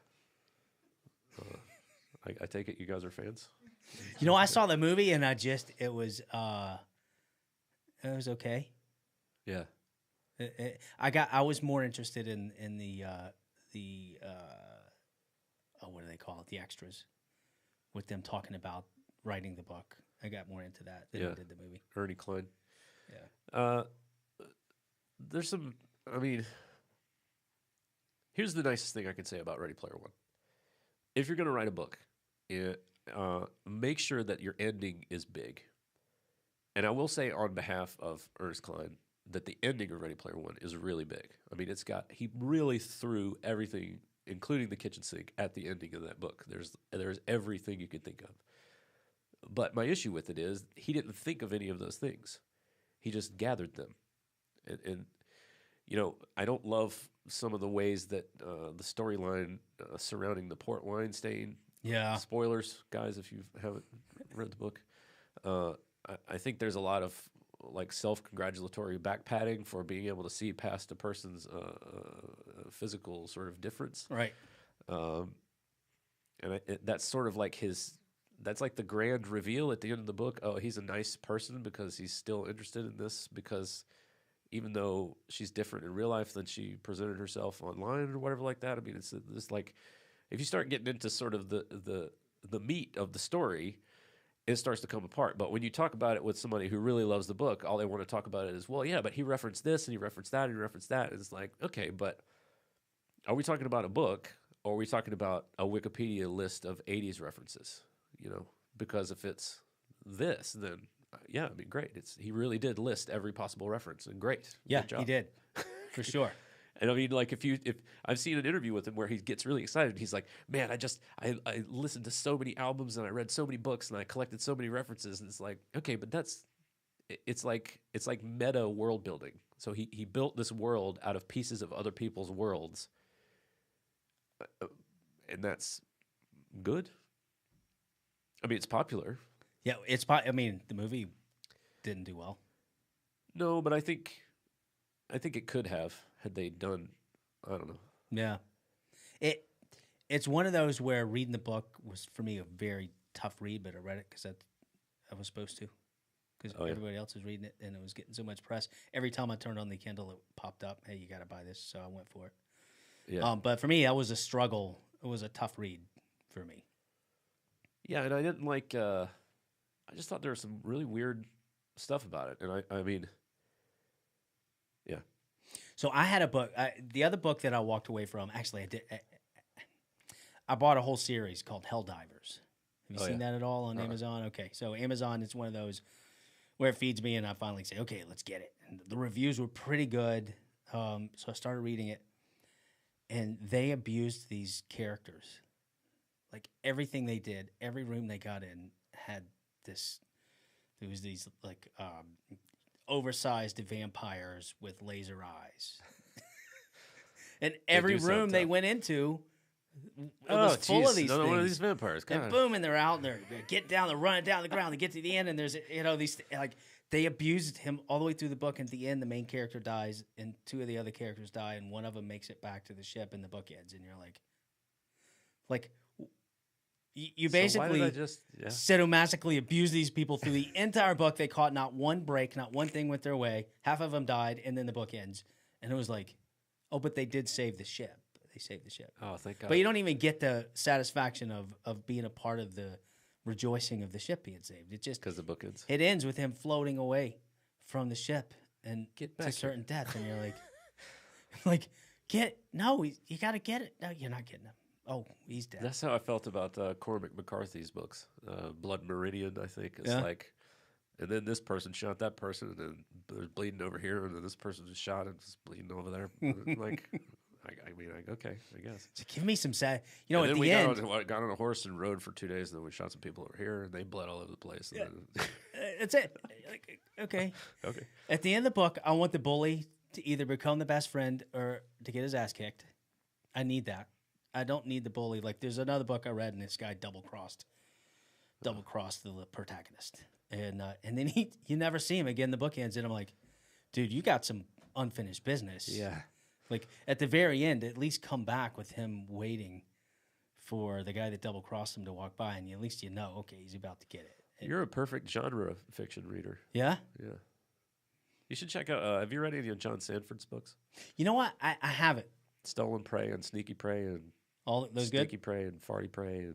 I take it you guys are fans? I saw the movie and it was okay. Yeah. I was more interested in the what do they call it? The extras, with them talking about writing the book. I got more into that than I did the movie. Ernie Klein. Yeah. There's some. I mean, here's the nicest thing I can say about Ready Player One. If you're going to write a book, make sure that your ending is big. And I will say on behalf of Ernest Klein that the ending of Ready Player One is really big. I mean, he really threw everything, including the kitchen sink, at the ending of that book. There's everything you could think of. But my issue with it is he didn't think of any of those things. He just gathered them. And I don't love some of the ways that the storyline surrounding the port wine stain. Yeah. Spoilers, guys, if you haven't read the book. I think there's a lot of self-congratulatory back patting for being able to see past a person's physical sort of difference. Right. And that's sort of that's like the grand reveal at the end of the book. Oh, he's a nice person because he's still interested in this, because even though she's different in real life than she presented herself online or whatever like that. I mean, it's if you start getting into sort of the meat of the story, it starts to come apart. But when you talk about it with somebody who really loves the book, all they want to talk about it is, well, yeah, but he referenced this and he referenced that and he referenced that. And it's like, okay, but are we talking about a book or are we talking about a Wikipedia list of 80s references? Because if it's this, then yeah, I mean, great. He really did list every possible reference, and great. Yeah, Good job. he did, for sure. And I mean, if I've seen an interview with him where he gets really excited, he's like, man, I listened to so many albums and I read so many books and I collected so many references, and it's like, okay, but it's like meta world building. So he built this world out of pieces of other people's worlds, and that's good. I mean, it's popular. Yeah, I mean, the movie didn't do well. No, but I think it could have had they done. I don't know. Yeah, it's one of those where reading the book was for me a very tough read, but I read it because I was supposed to, because everybody else was reading it and it was getting so much press. Every time I turned on the Kindle, it popped up, "Hey, you got to buy this," so I went for it. Yeah. But for me, that was a struggle. It was a tough read for me. Yeah, and I didn't like. I just thought there was some really weird stuff about it, and I mean, yeah. So I had a book. The other book that I walked away from, actually, I bought a whole series called Helldivers. Have you seen that at all on Amazon? Okay, so Amazon is one of those where it feeds me, and I finally say, okay, let's get it. And the reviews were pretty good, so I started reading it, and they abused these characters. Like everything they did, every room they got in had this. There was these like oversized vampires with laser eyes, and every room they went into was full of these things. One of these vampires. And boom, and they're out and they're getting down, they're running down the ground. They get to the end, and there's these like they abused him all the way through the book. And at the end, the main character dies, and two of the other characters die, and one of them makes it back to the ship, and the book ends, and you're like. You basically sadomasochistically abuse these people through the entire book. They caught not one break, not one thing went their way. Half of them died, and then the book ends. And it was like, oh, but they did save the ship. They saved the ship. Oh, thank God. But you don't even get the satisfaction of being a part of the rejoicing of the ship being saved. It just because the book ends. It ends with him floating away from the ship and get back to certain death, and you're like, you got to get it. No, you're not getting him. Oh, he's dead. That's how I felt about Cormac McCarthy's books. Blood Meridian, I think. It's like, and then this person shot that person, and then there's bleeding over here, and then this person just shot and just bleeding over there. Like, okay, I guess. So give me some sad. You know, and at then the end, we got on a horse and rode for 2 days, and then we shot some people over here, and they bled all over the place. And then that's it. Like, okay. Okay. At the end of the book, I want the bully to either become the best friend or to get his ass kicked. I need that. I don't need the bully. Like, there's another book I read, and this guy double crossed the protagonist, and then you never see him again. The book ends, and I'm like, dude, you got some unfinished business. Yeah. Like at the very end, at least come back with him waiting for the guy that double crossed him to walk by, and at least you know, okay, he's about to get it. You're a perfect genre fiction reader. Yeah. Yeah. You should check out. Have you read any of John Sanford's books? You know what? I haven't. Stolen Prey and Sneaky Prey and all those Sneaky good? Prey and Farty Prey and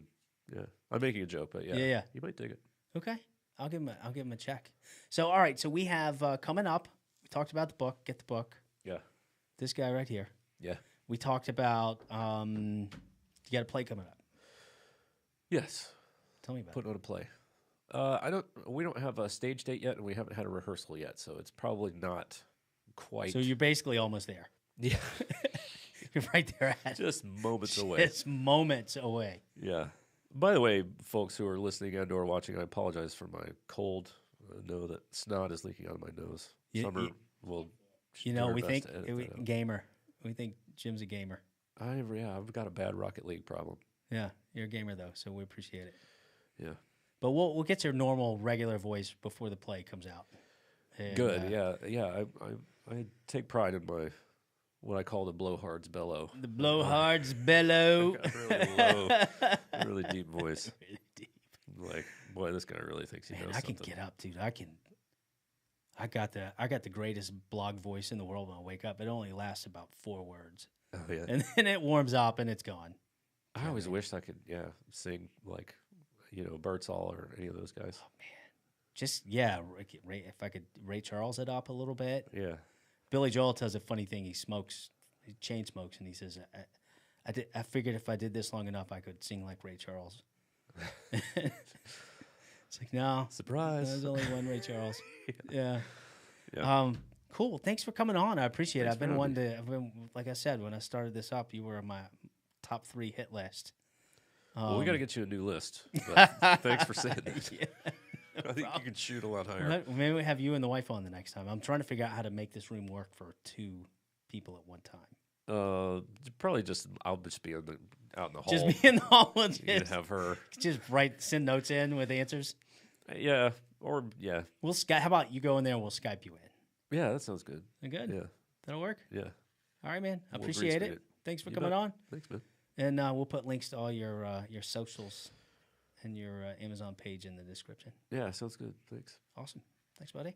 yeah. I'm making a joke, but yeah. You might dig it. Okay, I'll give him a check. So all right, so we have coming up. We talked about the book. Get the book. Yeah. This guy right here. Yeah. We talked about you got a play coming up. Yes. Tell me about Putting it. on a play. We don't have a stage date yet, and we haven't had a rehearsal yet, so it's probably not quite. So you're basically almost there. Yeah. You're right there at just moments away. Just moments away. Yeah. By the way, folks who are listening and or watching, I apologize for my cold. I know that snot is leaking out of my nose. Sommer will. We think gamer. We think Jim's a gamer. I've got a bad Rocket League problem. Yeah, you're a gamer though, so we appreciate it. Yeah. But we'll get your normal, regular voice before the play comes out. And, good. Yeah. I take pride in my. What I call the blowhards bellow. The blowhards bellow. Really low, really deep voice. Really deep. Like, boy, this guy really thinks he knows something. I can get up, dude. I got the greatest blog voice in the world when I wake up. It only lasts about 4 words. Oh yeah. And then it warms up and it's gone. I always wished I could, sing like, Birdsall or any of those guys. Oh man. Just if I could Ray Charles it up a little bit. Yeah. Billy Joel does a funny thing. He chain smokes, and he says, I figured if I did this long enough, I could sing like Ray Charles. It's like, no. Surprise. There's only one Ray Charles. Yeah. Yeah. Cool. Thanks for coming on. I appreciate it. I've been like I said, when I started this up, you were on my top 3 hit list. Well, we got to get you a new list. But thanks for saying that. Yeah. I think you can shoot a lot higher. Maybe we have you and the wife on the next time. I'm trying to figure out how to make this room work for 2 people at one time. Probably I'll just be out in the hall. Just be in the hall and just have her. Just send notes in with answers. Yeah, or yeah. We'll Skype. How about you go in there and we'll Skype you in? Yeah, that sounds good. Good? Yeah. That'll work? Yeah. All right, man. I appreciate it. Thanks for coming on. Thanks, man. And we'll put links to all your socials and your Amazon page in the description. Yeah, sounds good. Thanks. Awesome. Thanks, buddy.